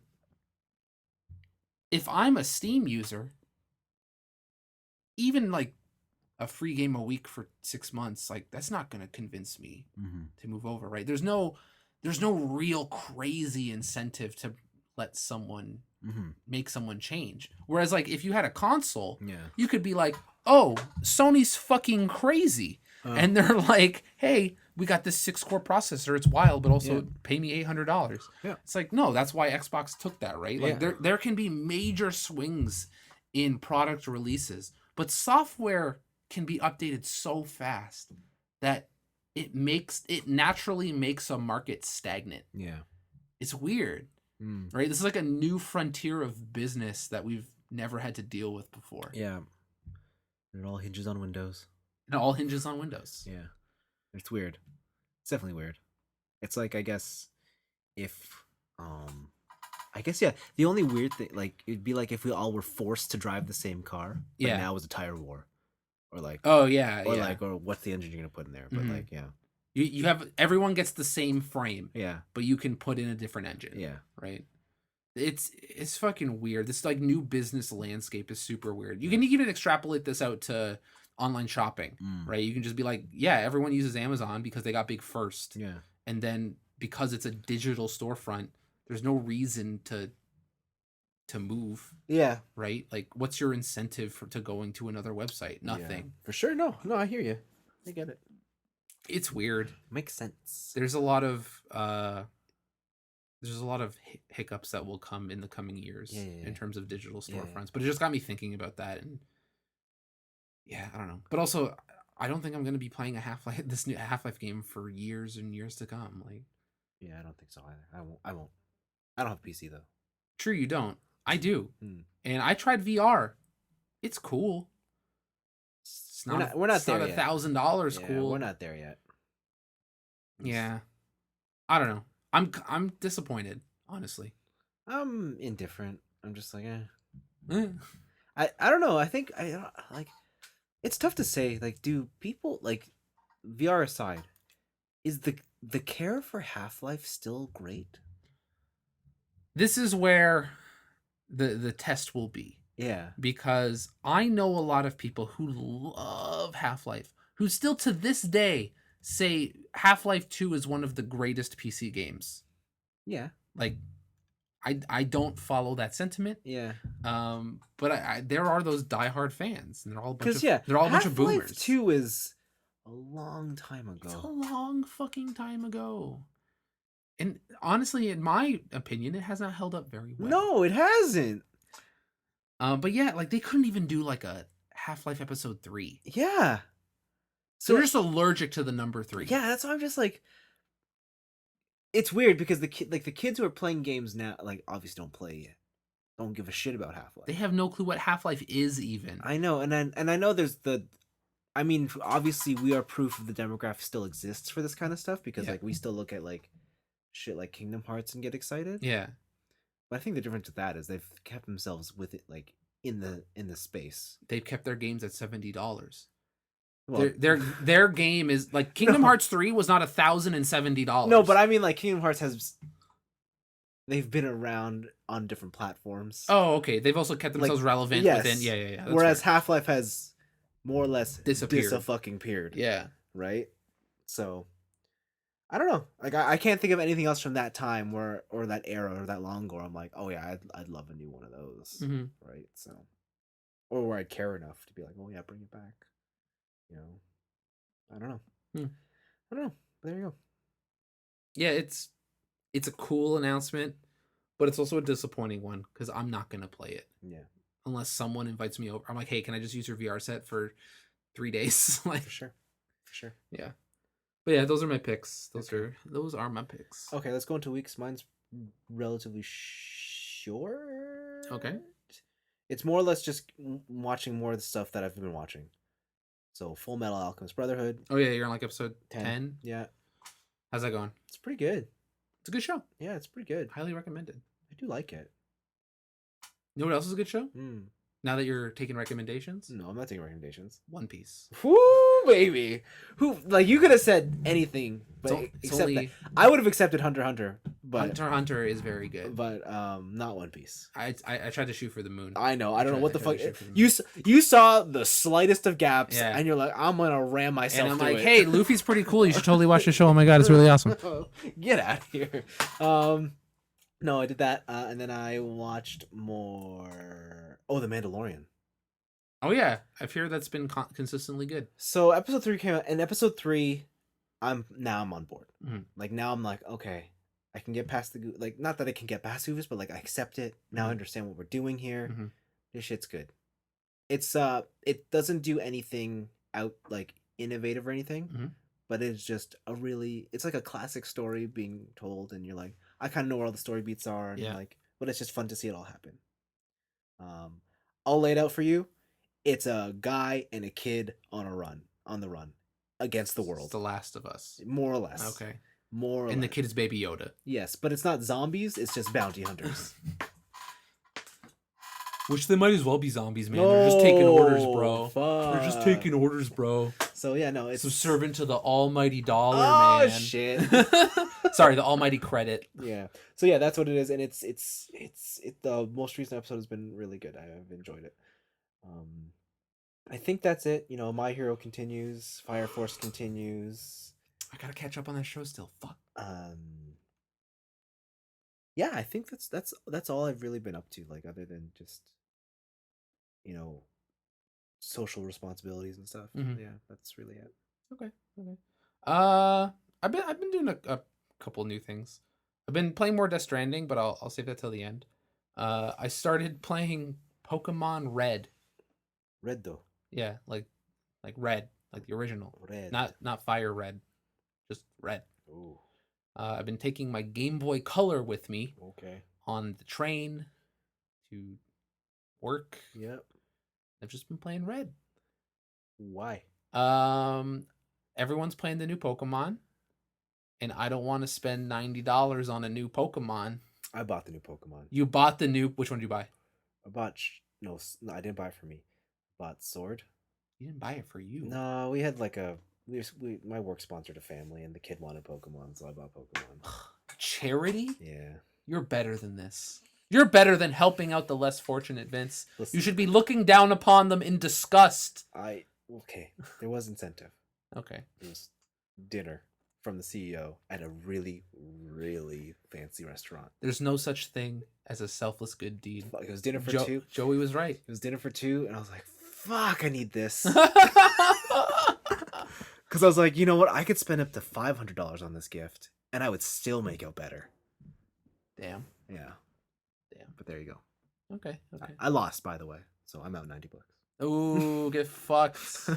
if I'm a Steam user, even like a free game a week for 6 months, like that's not gonna convince me Mm-hmm. to move over, right? There's no real crazy incentive to let someone Mm-hmm. make someone change. Whereas like if you had a console, Yeah. you could be like, oh, Sony's fucking crazy. And they're like, hey, we got this 6-core processor. It's wild, but Yeah. also pay me $800. Yeah. It's like, no, that's why Xbox took that, right? Like Yeah. there can be major swings in product releases, but software can be updated so fast that it naturally makes a market stagnant. Yeah. It's weird, Mm. right? This is like a new frontier of business that we've never had to deal with before. Yeah. It all hinges on Windows. It all hinges on Windows. Yeah. It's weird. It's definitely weird. It's like, I guess if I guess, yeah, the only weird thing, like, it'd be like if we all were forced to drive the same car, but Yeah. now it was a tire war. Or like, Oh yeah, or yeah. like, or what's the engine you're gonna put in there? But Mhm. like, yeah. You have everyone gets the same frame, Yeah. but you can put in a different engine. Yeah. Right? It's fucking weird. This like new business landscape is super weird. You can even extrapolate this out to online shopping, Mm. right? You can just be like, yeah, everyone uses Amazon because they got big first. Yeah. And then because it's a digital storefront, there's no reason to move, Yeah. right? Like what's your incentive to going to another website? Yeah. Nothing. For sure. No, I hear you. I get it. It's weird. Makes sense. There's a lot of hiccups that will come in the coming years in terms of digital storefronts. But it just got me thinking about that, and yeah, I don't know. But also, I don't think I'm going to be playing this new Half-Life game for years and years to come. Like, yeah, I don't think so either. I won't. I don't have a PC though. true, you don't. I do, Hmm. and I tried VR. It's cool. It's not. We're not it's there not yet. $1,000 Yeah, cool. we're not there yet. Yeah, I don't know. I'm disappointed, honestly. I'm indifferent. I'm just like, Eh. I don't know. I think like it's tough to say. Like, do people like VR aside? Is the care for Half-Life still great? This is where the test will be. Yeah. Because I know a lot of people who love Half-Life, who still to this day say Half-Life 2 is one of the greatest PC games. Yeah. Like I don't follow that sentiment. Yeah. But there are those diehard fans, and they're all a bunch of Half-Life boomers. 2 is a long time ago. It's a long fucking time ago. And honestly, in my opinion, it has not held up very well. No, it hasn't. But yeah, like they couldn't even do like a Half-Life Episode 3. Yeah. So they're just allergic to the number 3. Yeah, that's why I'm just like, it's weird because the kids who are playing games now, like, obviously don't play yet. Don't give a shit about Half-Life. They have no clue what Half-Life is even. I know, and I know there's I mean, obviously we are proof of the demographic still exists for this kind of stuff because like we still look at like shit like Kingdom Hearts and get excited. Yeah. But I think the difference with that is they've kept themselves with it like in the space. They've kept their games at $70. Well, their game is like Kingdom Hearts 3 was not $1,070. No, but I mean like Kingdom Hearts they've been around on different platforms. Oh, okay. They've also kept themselves relevant within. Yeah. Whereas Half-Life has more or less disappeared. fucking peered. Yeah. Right? So I don't know. Like I can't think of anything else from that time or that era or that long ago. I'm like, oh yeah, I'd love a new one of those. Mm-hmm. Right? So, or where I'd care enough to be like, oh yeah, bring it back. You know, I don't know. I don't know. But there you go. Yeah, it's a cool announcement, but it's also a disappointing one because I'm not gonna play it. Yeah. Unless someone invites me over. I'm like, hey, can I just use your VR set for 3 days? Like, for sure. Yeah. But yeah, those are my picks. Those are my picks. Okay, let's go into weeks. Mine's relatively short. Okay. It's more or less just watching more of the stuff that I've been watching. So Full Metal Alchemist Brotherhood. Oh yeah, you're on like episode 10. 10. Yeah, How's that going? it's pretty good. It's a good show. Yeah, it's pretty good. Highly recommended. I do like it. You know what else is a good show? Mm. Now that you're taking recommendations, No, I'm not taking recommendations. One Piece. Whoo, baby. Who, like, you could have said anything, but It's except only that I would have accepted Hunter x Hunter, but Hunter x Hunter is very good. but not One Piece. I tried to shoot for the moon. I know. I don't know what the fuck. tried to shoot for the moon. You saw the slightest of gaps, Yeah. and you're like, I'm gonna ram myself. And I'm through like, it. hey, Luffy's pretty cool. You should totally watch the show. Oh my god, it's really awesome. Get out of here. No, I did that, and then I watched more. Oh, The Mandalorian. Oh yeah, I've heard that's been consistently good. So episode 3 came out, and episode 3, I'm on board. Mhm. Like now I'm like, okay, I can get past the like, not that I can get past Goofus, but like I accept it. Now I understand what we're doing here. Mhm. This shit's good. It's it doesn't do anything out like innovative or anything, Mhm. but it's just it's like a classic story being told, and you're like, I kind of know where all the story beats are, and Yeah. like, but it's just fun to see it all happen. I'll lay it out for you. It's a guy and a kid on the run against the It's world, The Last of Us. more or less. Okay. More or And the less. kid is Baby Yoda. Yes, but it's not zombies. It's just bounty hunters. Which they might as well be zombies, man. They're just taking orders, bro. Fuck. They're just taking orders, bro. So yeah, no, it's Subservient to the almighty dollar, Oh man. shit. Sorry, the almighty credit. Yeah. So yeah, that's what it is, and it's the most recent episode has been really good. I've enjoyed it. I think that's it. You know, My Hero continues, Fire Force continues. I gotta catch up on that show still. Fuck. Yeah, I think that's all I've really been up to, like other than just, you know, social responsibilities and stuff. Mhm. Yeah, that's really it. Okay. I've been doing a couple new things. I've been playing more Death Stranding, but I'll save that till the end. I started playing Pokemon Red. Red though. Yeah, like Red, like the original. Red. Not Fire Red, just Red. Ooh. I've been taking my Game Boy Color with me Okay. on the train to work. Yep. I've just been playing Red. Why? Everyone's playing the new Pokemon, and I don't want to spend $90 on a new Pokemon. I bought the new Pokemon. You bought the new. Which one did you buy? I bought no, I didn't buy it for me. I bought Sword. You didn't buy it for you. No, we had like my work sponsored a family, and the kid wanted Pokemon, so I bought Pokemon. Charity? Yeah. You're better than this. You're better than helping out the less fortunate, Vince. Listen, You should be looking down upon them in disgust. Okay. There was incentive. Okay. It was dinner from the CEO at a really, really fancy restaurant. There's no such thing as a selfless good deed. Fuck, it was dinner for 2. Joey was right. It was dinner for 2, and I was like, "Fuck, I need this." Because I was like, you know what? I could spend up to $500 on this gift, and I would still make out better. Damn. Yeah. Damn. But there you go. Okay. I lost, by the way, so I'm out $90. Ooh, get fucked.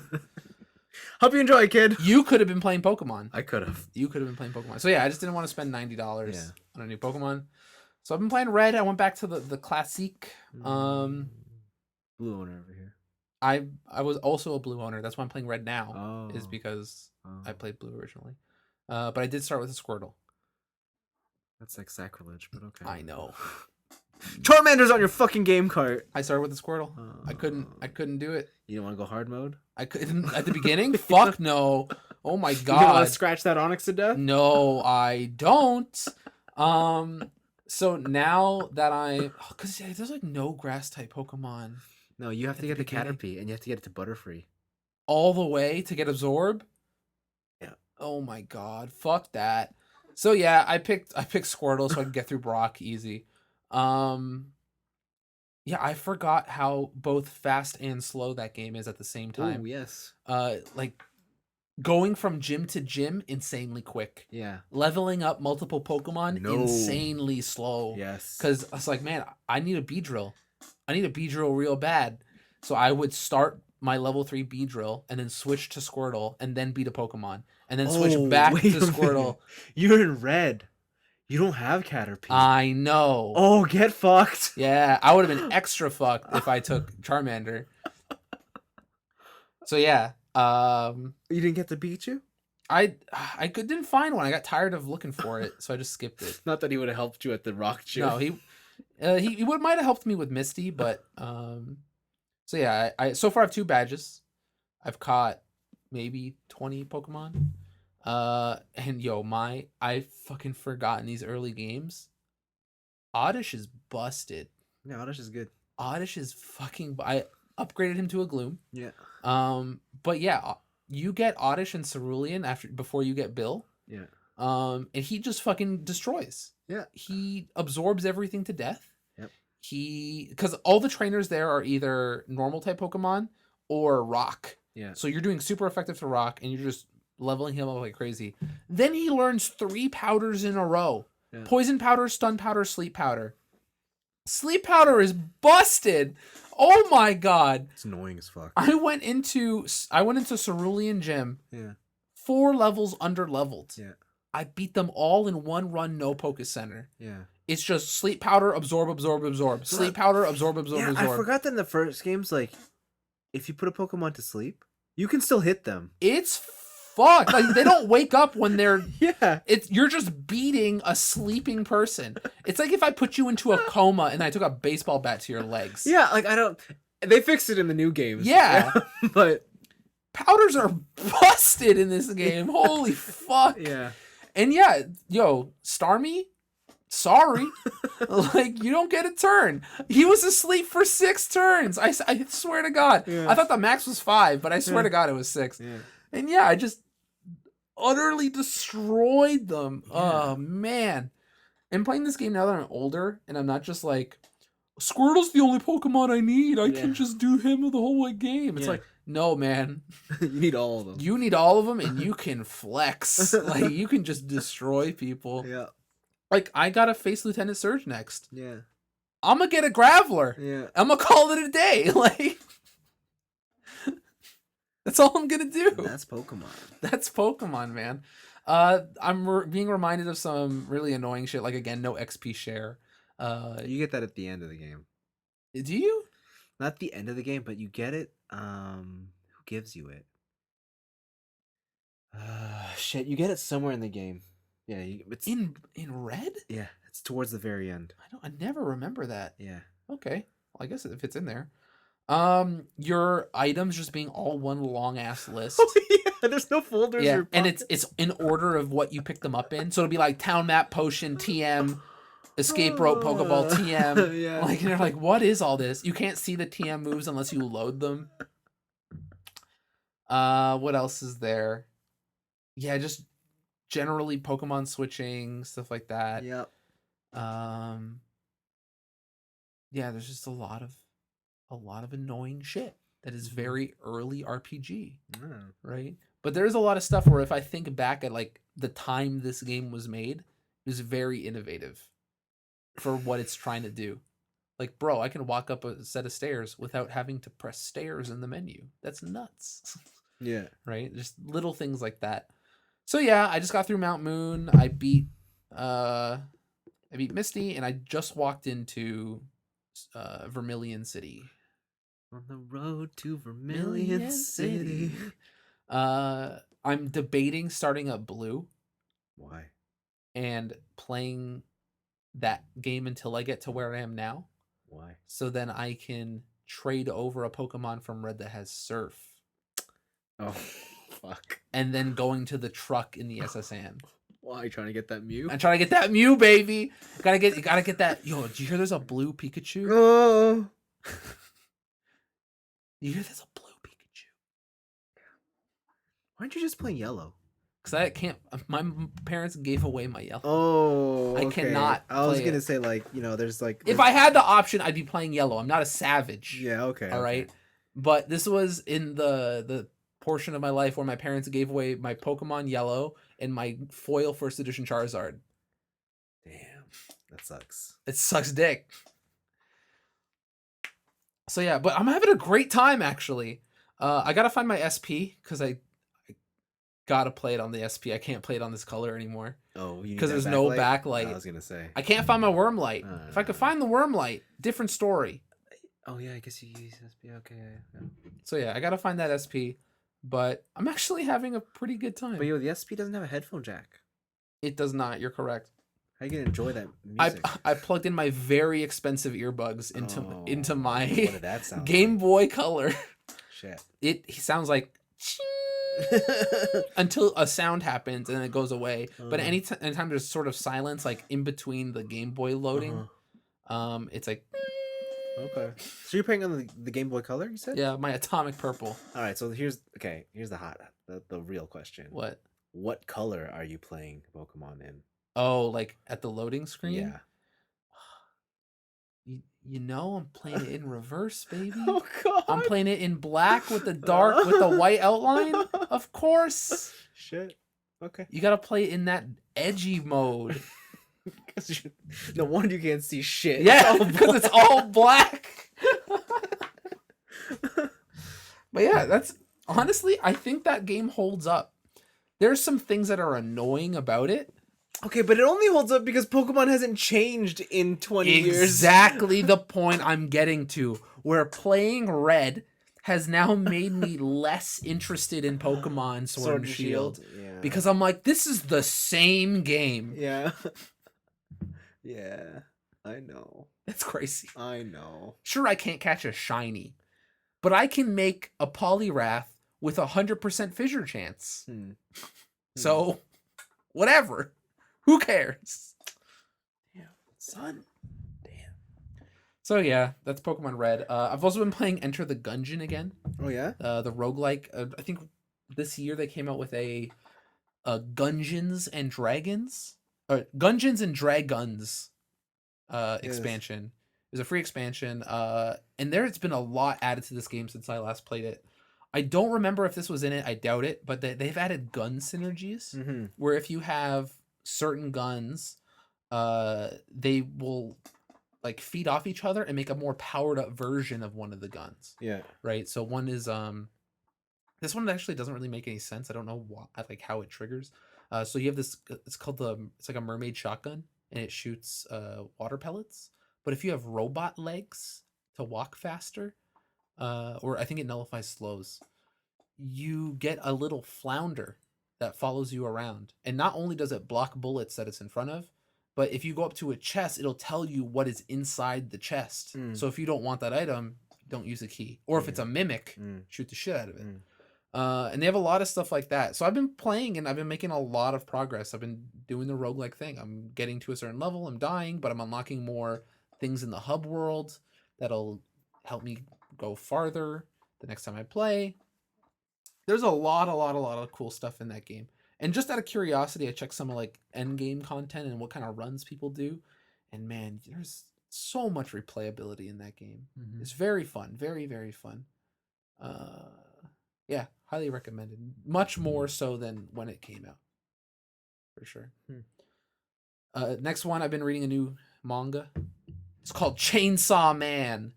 Hope you enjoy, kid. You could have been playing Pokemon. I could have. You could have been playing Pokemon. So yeah, I just didn't want to spend $90 Yeah. on a new Pokemon. So I've been playing Red. I went back to the classique. Blue owner over here. I was also a blue owner. That's why I'm playing Red now. Oh. Is because Oh. I played blue originally. But I did start with a Squirtle. That's like sacrilege, but okay. I know. Charmander's on your fucking game cart. I started with a Squirtle. I couldn't do it. You don't want to go hard mode? I couldn't at the beginning. Fuck no. Oh my You don't want god. to scratch that Onyx to death? No, I don't. So now that cause there's like no grass type Pokemon No, you have At to the get the beginning. Caterpie, and you have to get it to Butterfree. all the way to get Absorb. Yeah. Oh my god. Fuck that. So yeah, I picked Squirtle so I could get through Brock easy. Yeah, I forgot how both fast and slow that game is at the same time. Oh, yes. Like going from gym to gym, insanely quick. Yeah. Leveling up multiple Pokemon, No. insanely slow. Yes. Because I was like, man, I need a Beedrill. I need a Beedrill real bad. So I would start my level 3 Beedrill and then switch to Squirtle and then beat a Pokemon. And then switch back wait to a minute. Squirtle. You're in red. You don't have Caterpie. I know. Oh, get fucked. Yeah, I would have been extra fucked if I took Charmander. So yeah, You didn't get the Pichu? Didn't find one. I got tired of looking for it, so I just skipped it. Not that he would have helped you at the rock show. No, he would might have helped me with Misty, but so yeah, I so far I have 2 badges. I've caught maybe 20 Pokemon. And yo, I fucking forgotten these early games. Oddish is busted. Yeah, Oddish is good. Oddish is fucking. I upgraded him to a Gloom. Yeah. But yeah, you get Oddish and Cerulean before you get Bill. Yeah. And he just fucking destroys. Yeah. He absorbs everything to death. Yep. Because all the trainers there are either normal type Pokemon or Rock. Yeah. So you're doing super effective to Rock, and you're just leveling him up like crazy. Then he learns 3 powders in a row. Yeah. Poison powder, stun powder, sleep powder. Sleep powder is busted. Oh my god. It's annoying as fuck. I went into Cerulean Gym. Yeah. 4 levels under leveled. Yeah. I beat them all in one run, no Focus Center. Yeah. It's just sleep powder, absorb, absorb, absorb. Sleep powder, absorb, absorb, yeah, absorb. I forgot that in the first games, like, if you put a Pokemon to sleep, you can still hit them. It's fucked. Like, they don't wake up when they're... Yeah. You're just beating a sleeping person. It's like if I put you into a coma and I took a baseball bat to your legs. Yeah, like, I don't... They fixed it in the new games. Yeah. But... Powders are busted in this game. Holy fuck. Yeah. And yeah, yo, Starmie, sorry. Like, you don't get a turn. He was asleep for 6 turns. I swear to God. Yeah. I thought the max was 5, but I swear to God it was 6. Yeah. And yeah, I just utterly destroyed them. Yeah. Oh, man. And playing this game now that I'm older, and I'm not just like, Squirtle's the only Pokemon I need. I can just do him the whole game. It's like, no, man. You need all of them. You need all of them, and you can flex. Like, you can just destroy people. Yeah. Like, I gotta face Lieutenant Surge next. Yeah. I'm gonna get a Graveler. Yeah. I'm gonna call it a day. Like, that's all I'm gonna do. That's Pokemon. That's Pokemon, man. I'm being reminded of some really annoying shit. Like, again, no XP share. You get that at the end of the game. Do you? Not the end of the game, but you get it. Who gives you it? Shit, you get it somewhere in the game. Yeah, it's in red. Yeah, it's towards the very end. I never remember that. Yeah. Okay. Well, I guess if it's in there. Your items just being all one long ass list. Oh, yeah, there's no folders. Yeah, or and it's in order of what you picked them up in. So it'll be like town map, potion, TM, escape rope, Pokeball, TM. Yeah. Like, and they're like, what is all this? You can't see the TM moves unless you load them. What else is there? Yeah, just generally Pokemon switching, stuff like that. Yep. Yeah, there's just a lot of annoying shit that is very early RPG. Right? But there's a lot of stuff where if I think back at like the time this game was made, it was very innovative for what it's trying to do. Like, bro, I can walk up a set of stairs without having to press stairs in the menu. That's nuts. Yeah. Right? Just little things like that. So yeah, I just got through Mount Moon. I beat Misty, and I just walked into Vermilion City. On the road to Vermilion City. I'm debating starting up Blue. Why? And playing that game until I get to where I am now. Why? So then I can trade over a Pokemon from Red that has Surf. Oh, fuck. And then going to the truck in the SSN. Why? You trying to get that Mew? I'm trying to get that Mew, baby. You gotta get that. Yo, did you hear there's a blue Pikachu? Oh. You hear there's a blue Pikachu? Why aren't you just playing yellow? Because I can't. My parents gave away my yellow. Oh, I cannot. I was gonna say, like, you know, there's like. If I had the option, I'd be playing yellow. I'm not a savage. Yeah. Okay. All right. But this was in the portion of my life where my parents gave away my Pokemon Yellow and my foil first edition Charizard. Damn, that sucks. It sucks dick. So yeah, but I'm having a great time actually. I gotta find my SP because I gotta play it on the SP. I can't play it on this color anymore. Oh, because there's no backlight. I was gonna say I can't find my Wormlight. If I could find the Wormlight, different story. Oh yeah, I guess you use SP. Okay. Yeah. So yeah, I gotta find that SP. but I'm actually having a pretty good time. But yo, the SP doesn't have a headphone jack. It does not. You're correct. How you gonna enjoy that I music? I plugged in my very expensive earbuds into my What did that sound Game like? Boy Color. Shit. He sounds like until a sound happens and then it goes away. But anytime there's sort of silence, like in between the Game Boy loading, it's like Okay. So you're playing on the Game Boy Color, you said? yeah, my Atomic Purple. All right. So here's the real question. What? What color are you playing Pokemon in? Oh, like at the loading screen? Yeah. You know I'm playing it in reverse, baby. Oh God. I'm playing it in black with the dark with the white outline. Of course. Shit. Okay. You gotta play it in that edgy mode. No wonder you can't see shit. Yeah, because it's all black. But yeah, that's honestly, I think that game holds up. There's some things that are annoying about it. Okay, but it only holds up because Pokemon hasn't changed in 20 years. Exactly the point I'm getting to, where playing Red has now made me less interested in Pokemon Sword and Shield. Yeah. Because I'm like, this is the same game. Yeah. Yeah. I know. It's crazy. I know. Sure, I can't catch a shiny, but I can make a Poliwrath with 100% fissure chance. So, whatever. Who cares? Damn, son. Damn. So yeah, that's Pokemon Red. I've also been playing Enter the Gungeon again. Oh yeah? The roguelike. I think this year they came out with a Gungeons and Dragons. Gungeons and Dragons expansion. It was a free expansion. And there's been a lot added to this game since I last played it. I don't remember if this was in it. I doubt it. But they've added gun synergies where if you have certain guns, they will like feed off each other and make a more powered up version of one of the guns. Yeah. Right. So one is this one actually doesn't really make any sense. I don't know like how it triggers. So you have this. It's like a mermaid shotgun, and it shoots water pellets. But if you have robot legs to walk faster, or I think it nullifies slows, you get a little flounder that follows you around. And not only does it block bullets that it's in front of, but if you go up to a chest, it'll tell you what is inside the chest. So if you don't want that item, don't use a key. Or if it's a mimic, shoot the shit out of it. And they have a lot of stuff like that. So I've been playing and I've been making a lot of progress. I've been doing the roguelike thing. I'm getting to a certain level. I'm dying, but I'm unlocking more things in the hub world that'll help me go farther the next time I play. There's a lot of cool stuff in that game. And just out of curiosity, I checked some of like end game content and what kind of runs people do. And man, there's so much replayability in that game. It's very fun. Very, very fun. Yeah, highly recommended. Much more so than when it came out. For sure. Next one, I've been reading a new manga. It's called Chainsaw Man.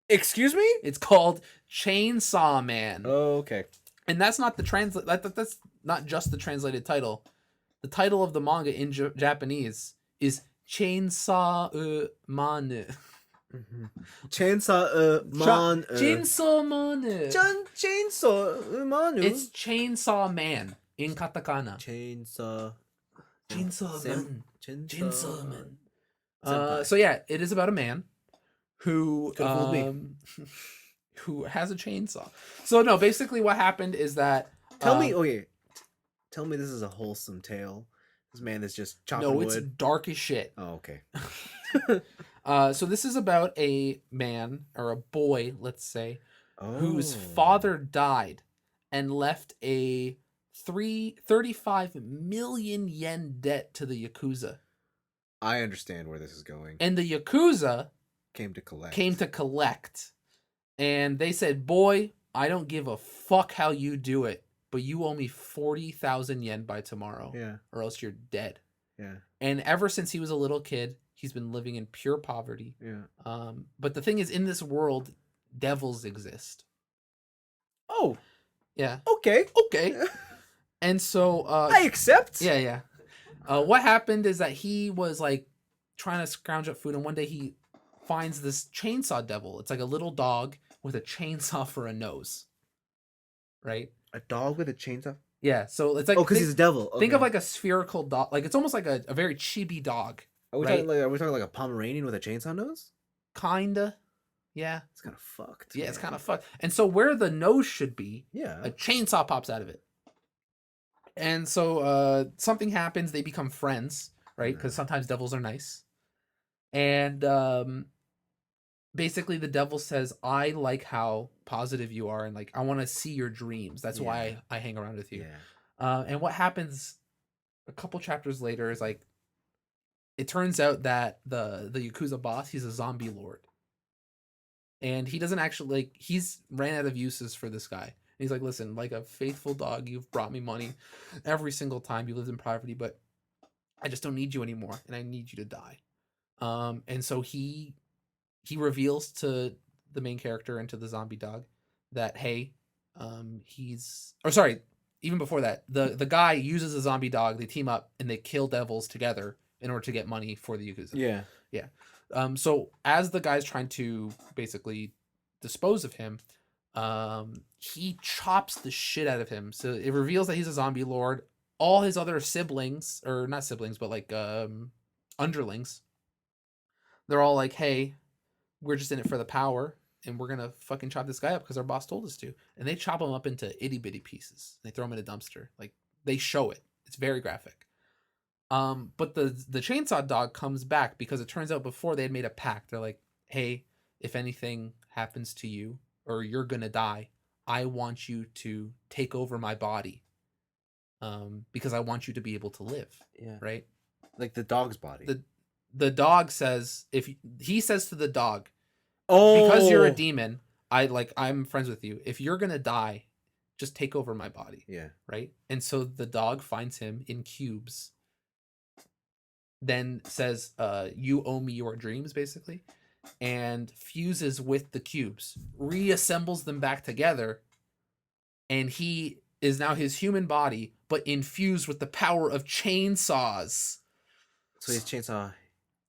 Excuse me? It's called Chainsaw Man. Oh, okay. And that's not the that's not just the translated title. The title of the manga in Japanese is Chainsaw Man. Chainsaw Man. Chainsaw Man. Chainsaw Man. It's Chainsaw Man in katakana. Chainsaw Man. Chainsaw Man. Senpai. So yeah, it is about a man who Could've fooled me. who has a chainsaw. So no, basically what happened is that Tell me this is a wholesome tale. This man is just chopping wood. No, it's dark as shit. Oh, okay. So this is about a man or a boy, let's say, whose Oh. father died and left a 35 million yen debt to the Yakuza. I understand where this is going. And the Yakuza Came to collect. And they said, boy, I don't give a fuck how you do it, but you owe me 40,000 yen by tomorrow. Yeah. Or else you're dead. Yeah. And ever since he was a little kid, he's been living in pure poverty. Yeah. But the thing is, in this world, devils exist. Oh. Yeah. Okay. Okay. And so I accept. Yeah. What happened is that he was like trying to scrounge up food, and one day he finds this chainsaw devil. It's like a little dog with a chainsaw for a nose. right? A dog with a chainsaw. Yeah, so it's Oh, like because he's a devil. think of Okay. like a spherical dog, like it's almost like a very chibi dog, right? Are we talking like a Pomeranian with a chainsaw nose? Kinda, yeah, It's kind of fucked, yeah. It's kind man. of fun. And so where the nose should be, a Yeah. chainsaw pops out of it. And so something happens. They become friends, right? Because Nah. sometimes devils are nice. And basically, the devil says, "I like how positive you are, and like I want to see your dreams. That's Yeah. why I hang around with you." Yeah. And what happens a couple chapters later is like it turns out that the Yakuza boss, he's a zombie lord, and he doesn't actually like he's ran out of uses for this guy. And he's like, "Listen, like a faithful dog, you've brought me money every single time you lived in poverty, but I just don't need you anymore, and I need you to die." And so he reveals to the main character and to the zombie dog that hey, he's or sorry, even before that, the guy uses a zombie dog. They team up and they kill devils together in order to get money for the Yakuza. Yeah. Yeah. So as the guy's trying to basically dispose of him, he chops the shit out of him. So it reveals that he's a zombie lord. All his other siblings, or not siblings, but like underlings, they're all like, "Hey, we're just in it for the power, and we're gonna fucking chop this guy up because our boss told us to." And they chop him up into itty bitty pieces. They throw him in a dumpster. Like they show it. It's very graphic. But the chainsaw dog comes back because it turns out before they had made a pact. They're like, "Hey, if anything happens to you or you're gonna die, I want you to take over my body. Because I want you to be able to live." Yeah. Right? Like the dog's body. The dog says if he says to the dog, because you're a Oh. demon, I'm friends with you. If you're gonna die, just take over my body. Yeah. Right? And so the dog finds him in cubes, then says, you owe me your dreams, basically, and fuses with the cubes, reassembles them back together, and he is now his human body, but infused with the power of chainsaws. So his chainsaw.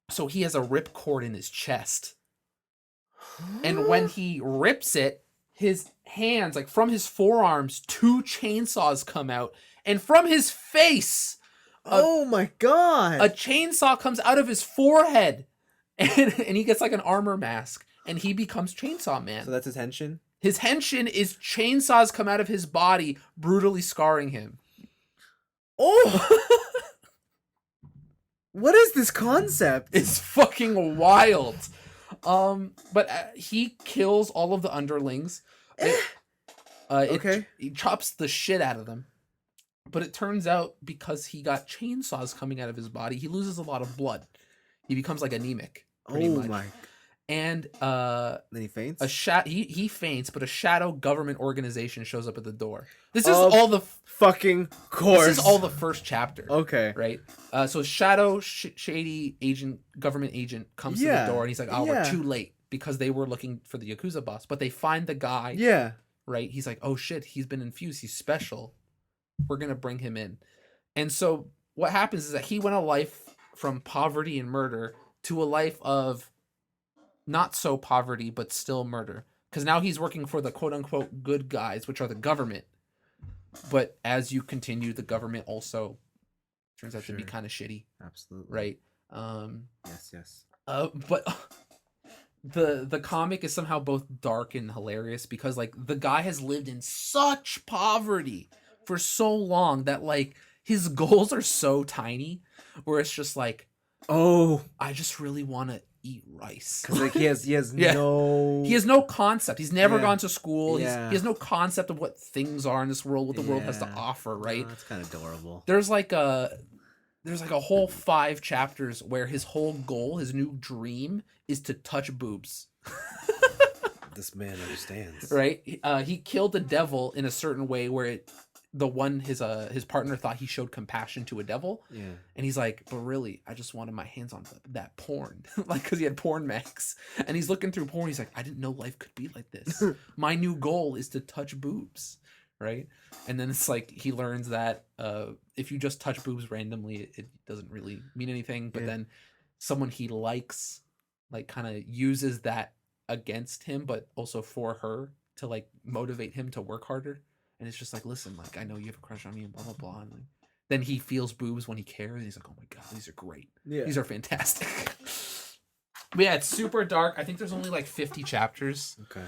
So he has a ripcord in his chest. And when he rips it, his hands, like from his forearms, 2 chainsaws come out. And from his face, Oh my god! a chainsaw comes out of his forehead. And he gets like an armor mask. And he becomes Chainsaw Man. So that's his henshin? His henshin is chainsaws come out of his body, brutally scarring him. Oh! What is this concept? It's fucking wild. But he kills all of the underlings. Okay. He chops the shit out of them. But it turns out because he got chainsaws coming out of his body, he loses a lot of blood. He becomes like anemic, pretty much. My. And Then he faints? he faints, but a shadow government organization shows up at the door. This is all the fucking course. This is all the first chapter. Okay. Right? So shadow shady agent, government agent comes to the door and he's like, "Oh, we're too late," because they were looking for the Yakuza boss, but they find the guy. Yeah. Right? He's like, "Oh shit, he's been infused. He's special. We're going to bring him in." And so what happens is that he went a life from poverty and murder to a life of not so poverty, but still murder. Because now he's working for the quote unquote good guys, which are the government. But as you continue, the government also turns out to be kind of shitty. Absolutely. Right? Yes. But the comic is somehow both dark and hilarious because like the guy has lived in such poverty for so long that like his goals are so tiny where it's just like, oh, I just really want to eat rice. Because like he has no he has no concept. He's never gone to school. He has no concept of what things are in this world, what the world has to offer, right? That's kind of adorable. There's like a whole 5 chapters where his whole goal, his new dream, is to touch boobs. This man understands. Right? He killed the devil in a certain way where his partner thought he showed compassion to a devil. Yeah. And he's like, "But really, I just wanted my hands on that porn." Like, because he had porn max. And he's looking through porn. He's like, "I didn't know life could be like this. My new goal is to touch boobs." Right? And then it's like he learns that if you just touch boobs randomly, it doesn't really mean anything. But then someone he likes, like, kind of uses that against him, but also for her to like motivate him to work harder. and it's just like, listen, like I know you have a crush on me and blah blah blah. And like, then he feels boobs when he cares, and he's like, oh my god, these are great. Yeah. These are fantastic. But yeah, it's super dark. I think there's only like 50 chapters. Okay.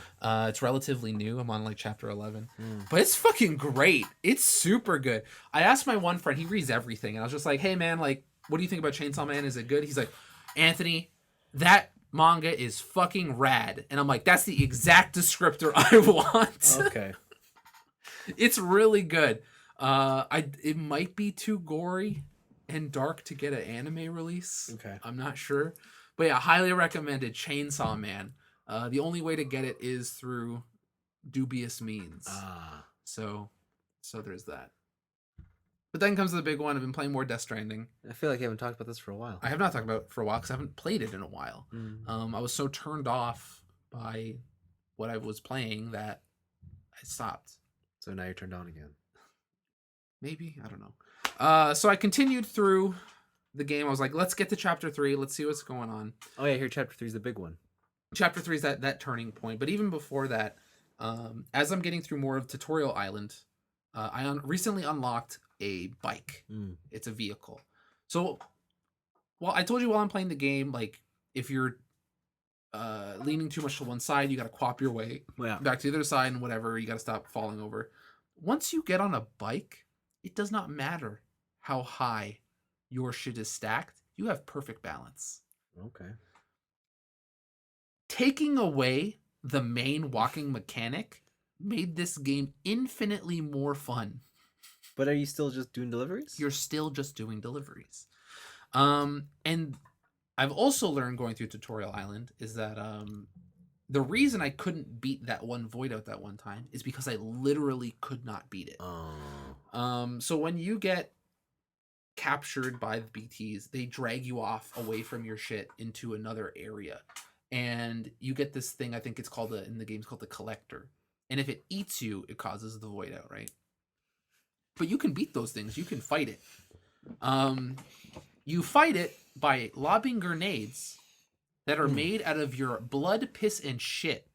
It's relatively new. I'm on like chapter 11. Mm. But it's fucking great. It's super good. I asked my one friend, he reads everything, and I was just like, hey man, like, what do you think about Chainsaw Man? Is it good? He's like, Anthony, that manga is fucking rad. And I'm like, that's the exact descriptor I want. Okay. It's really good. It might be too gory and dark to get an anime release. Okay. I'm not sure. But yeah, highly recommended Chainsaw Man. The only way to get it is through dubious means. So there's that. But then comes the big one. I've been playing more Death Stranding. I feel like I haven't talked about this for a while. I have not talked about it for a while because I haven't played it in a while. Mm. I was so turned off by what I was playing that I stopped. So now you're turned on again. Maybe, I don't know. So I continued through the game. I was like, let's get to chapter 3. Let's see what's going on. Oh yeah, here chapter 3 is the big one. Chapter 3 is that turning point. But even before that, as I'm getting through more of Tutorial Island, I recently unlocked a bike. It's a vehicle. So, well, I told you while I'm playing the game, like, if you're leaning too much to one side, you got to quap your way back to the other side and whatever. You got to stop falling over. Once you get on a bike, it does not matter how high your shit is stacked. You have perfect balance. Okay. Taking away the main walking mechanic made this game infinitely more fun. But are you still just doing deliveries? You're still just doing deliveries. And I've also learned going through Tutorial Island is that the reason I couldn't beat that one void out that one time is because I literally could not beat it. So when you get captured by the BTs, they drag you off away from your shit into another area. And you get this thing, I think it's called in the game, it's called the Collector. And if it eats you, it causes the void out, right? But you can beat those things. You can fight it. You fight it by lobbing grenades that are made out of your blood, piss, and shit.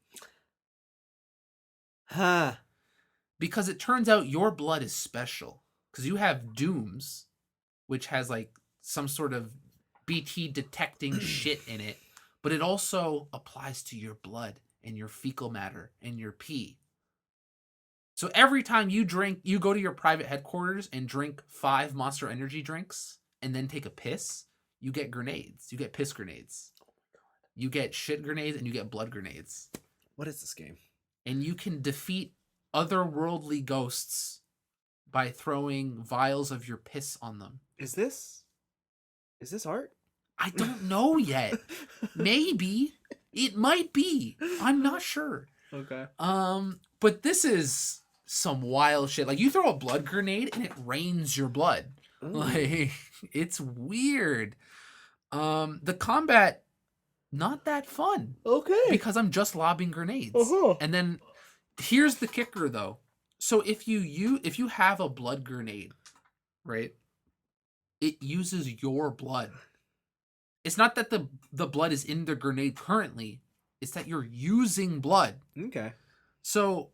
Because it turns out your blood is special. Because you have Dooms, which has like some sort of BT detecting shit in it. But it also applies to your blood and your fecal matter and your pee. So every time you go to your private headquarters and drink 5 Monster Energy drinks and then take a piss, you get grenades. You get piss grenades. Oh my god. You get shit grenades and you get blood grenades. What is this game? And you can defeat otherworldly ghosts by throwing vials of your piss on them. Is this art? I don't know yet. Maybe. It might be. I'm not sure. Okay. But this is some wild shit. Like, you throw a blood grenade and it rains your blood. Ooh. Like, it's weird. The combat, not that fun. Okay. Because I'm just lobbing grenades. And then here's the kicker though. So if you have a blood grenade, right? It uses your blood. It's not that the blood is in the grenade currently. It's that you're using blood. Okay. So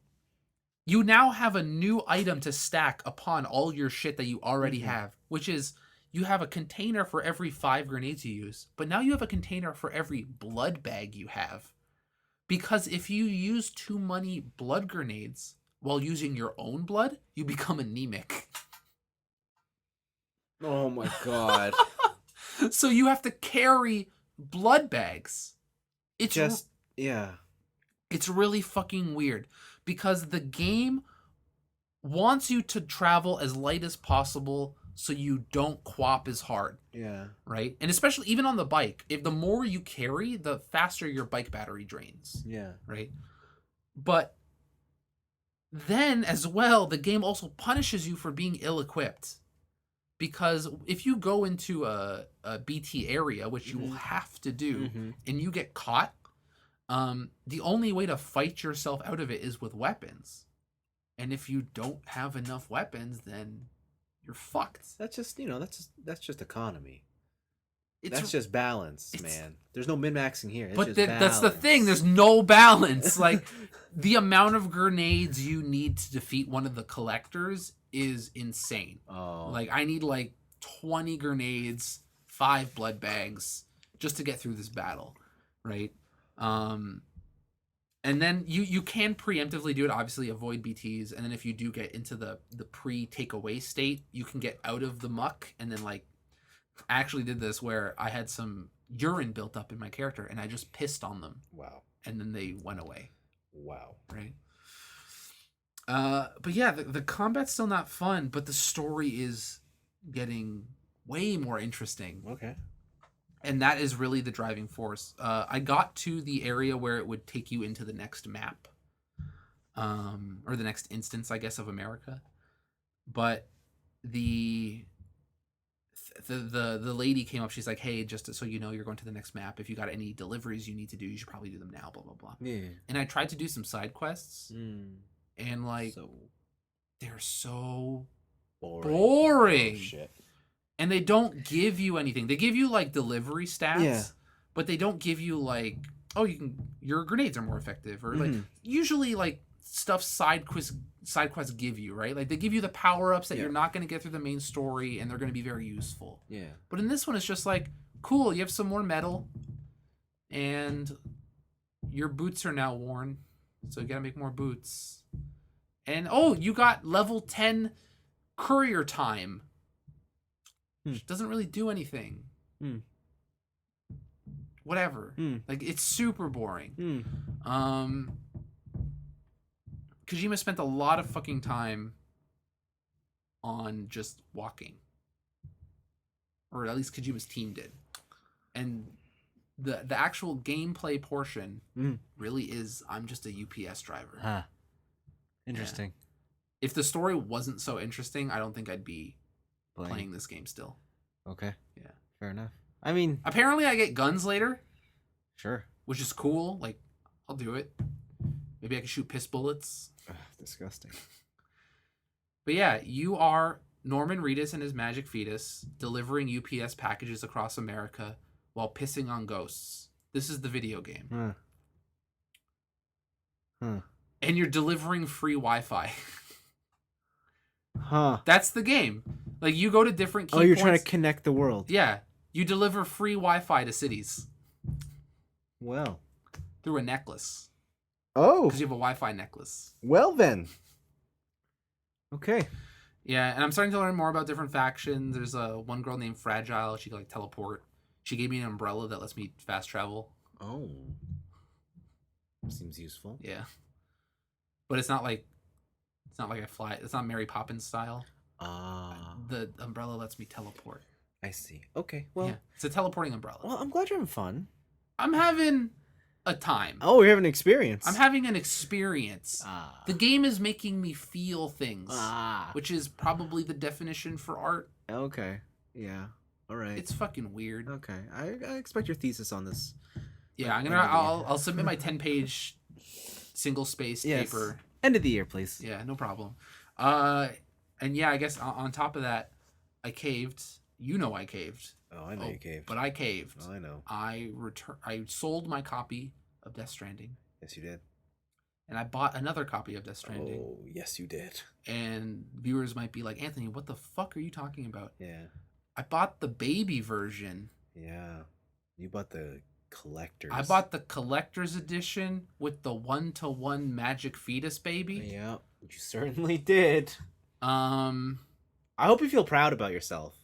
you now have a new item to stack upon all your shit that you already have, which is you have a container for every 5 grenades you use, but now you have a container for every blood bag you have. Because if you use too many blood grenades while using your own blood, you become anemic. Oh my god. So you have to carry blood bags. It's It's really fucking weird because the game wants you to travel as light as possible so you don't quap as hard. Yeah. Right? And especially even on the bike, if the more you carry, the faster your bike battery drains. Yeah. Right? But then as well, the game also punishes you for being ill-equipped. Because if you go into a BT area, which you will have to do, and you get caught, the only way to fight yourself out of it is with weapons. And if you don't have enough weapons, then you're fucked. That's just, that's just economy. It's That's just balance, it's man. There's no min-maxing here. It's but just that's the thing. balance. There's no balance. Like the amount of grenades you need to defeat one of the collectors is insane. Oh. Like I need like 20 grenades, 5 blood bags just to get through this battle, right? And then you can preemptively do it, obviously avoid BTs, and then if you do get into the pre-takeaway state, you can get out of the muck, and then like I actually did this where I had some urine built up in my character and I just pissed on them. Wow. And then they went away. Wow. Right. But yeah, the combat's still not fun, but the story is getting way more interesting. Okay. And that is really the driving force. I got to the area where it would take you into the next map, or the next instance, I guess, of America. But the lady came up. She's like, "Hey, just so you know, you're going to the next map. If you got any deliveries you need to do, you should probably do them now." Blah blah blah. Yeah. And I tried to do some side quests, and like, they're so boring. Oh, shit. And they don't give you anything. They give you like delivery stats, Yeah. but they don't give you like, oh, your grenades are more effective, or like usually like stuff side quests give you, right? Like they give you the power ups that you're not going to get through the main story, and they're going to be very useful. Yeah. But in this one, it's just like, cool, you have some more metal, and your boots are now worn, so you got to make more boots. And oh, you got level 10 courier time. Which doesn't really do anything. Whatever. Like it's super boring. Kojima spent a lot of fucking time on just walking. Or at least Kojima's team did. And the actual gameplay portion really is, I'm just a UPS driver. Huh. Interesting. Yeah. If the story wasn't so interesting, I don't think I'd be playing this game still. Okay. Yeah. Fair enough. I mean, apparently I get guns later. Sure. Which is cool. Like, I'll do it. Maybe I can shoot piss bullets. Ugh, disgusting. But yeah, you are Norman Reedus and his magic fetus delivering UPS packages across America while pissing on ghosts. This is the video game. And you're delivering free Wi-Fi. That's the game. Like, you go to different key you're points. trying to connect the world. Yeah. You deliver free Wi-Fi to cities. Well. Through a necklace. Oh. Because you have a Wi-Fi necklace. Well, then. Okay. Yeah, and I'm starting to learn more about different factions. There's one girl named Fragile. She can, like, teleport. She gave me an umbrella that lets me fast travel. Oh. Seems useful. Yeah. But it's not like I fly. It's not Mary Poppins style. The umbrella lets me teleport. I see. Okay. Well, yeah, it's a teleporting umbrella. Well, I'm glad you're having fun. I'm having a time. Oh, you're having an experience. I'm having an experience. The game is making me feel things, which is probably the definition for art. Okay. Yeah. All right. It's fucking weird. Okay. I expect your thesis on this. Yeah, I'll submit my 10-page single spaced paper. End of the year, please. Yeah, no problem. And yeah, I guess on top of that, I caved. You know I caved. Oh, I know you caved. But I caved. Oh, I know. I sold my copy of Death Stranding. Yes, you did. And I bought another copy of Death Stranding. Oh, yes, you did. And viewers might be like, Anthony, what the fuck are you talking about? Yeah. I bought the baby version. Yeah. You bought the collector's. I bought the collector's edition with the 1-to-1 magic fetus baby. Yeah, you certainly did. I hope you feel proud about yourself.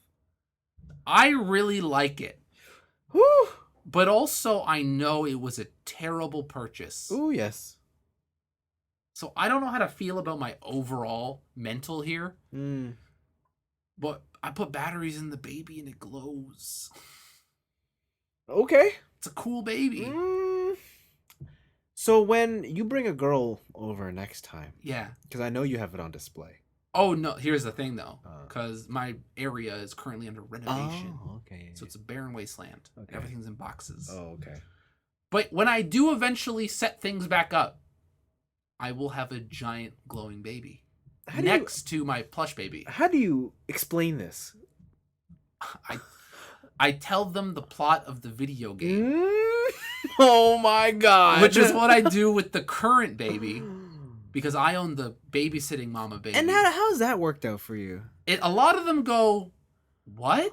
I really like it. Whew. But also, I know it was a terrible purchase. Ooh, yes. So I don't know how to feel about my overall mental here. But I put batteries in the baby and it glows. Okay. It's a cool baby. So when you bring a girl over next time. Yeah. Because I know you have it on display. Oh, no. Here's the thing, though. Because my area is currently under renovation. Oh, okay. So it's a barren wasteland. Okay. Everything's in boxes. Oh, okay. But when I do eventually set things back up, I will have a giant glowing baby. Next to my plush baby. How do you explain this? I tell them the plot of the video game. Oh my god. Which is what I do with the current baby, because I own the babysitting mama baby. And how's that worked out for you? A lot of them go, what?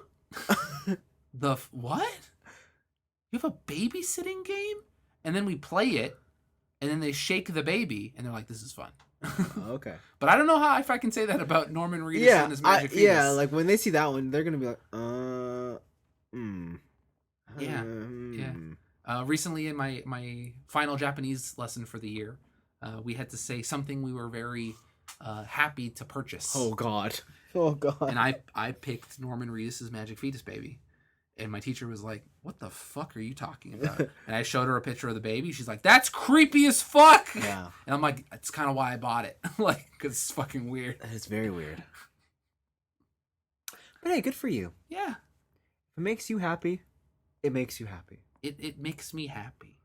What? You have a babysitting game? And then we play it, and then they shake the baby, and they're like, this is fun. Okay. But I don't know if I can say that about Norman Reedus and his Magic Fetus. Yeah, like when they see that one, they're gonna be like, Yeah. Recently in my final Japanese lesson for the year, we had to say something we were very happy to purchase. Oh god. And I picked Norman Reedus' Magic Fetus baby. And my teacher was like, what the fuck are you talking about? And I showed her a picture of the baby. She's like, that's creepy as fuck. Yeah. And I'm like, that's kind of why I bought it. Like, because it's fucking weird. It's very weird. But hey, good for you. Yeah. If it makes you happy, it makes you happy. It makes me happy.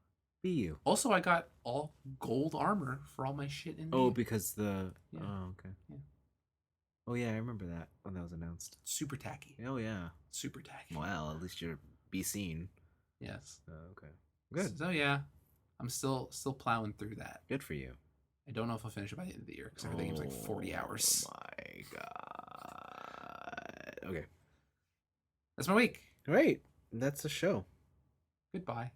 Be you. Also, I got all gold armor for all my shit in Oh, there. because the... Yeah. Oh, okay. Yeah. Oh, yeah, I remember that when that was announced. Super tacky. Oh, yeah. Super tacky. Well, at least you're be seen. Yes. Okay. Good. So yeah, I'm still plowing through that. Good for you. I don't know if I'll finish it by the end of the year because everything is like 40 hours. Oh my god. Okay. That's my week. Great. That's the show. Goodbye.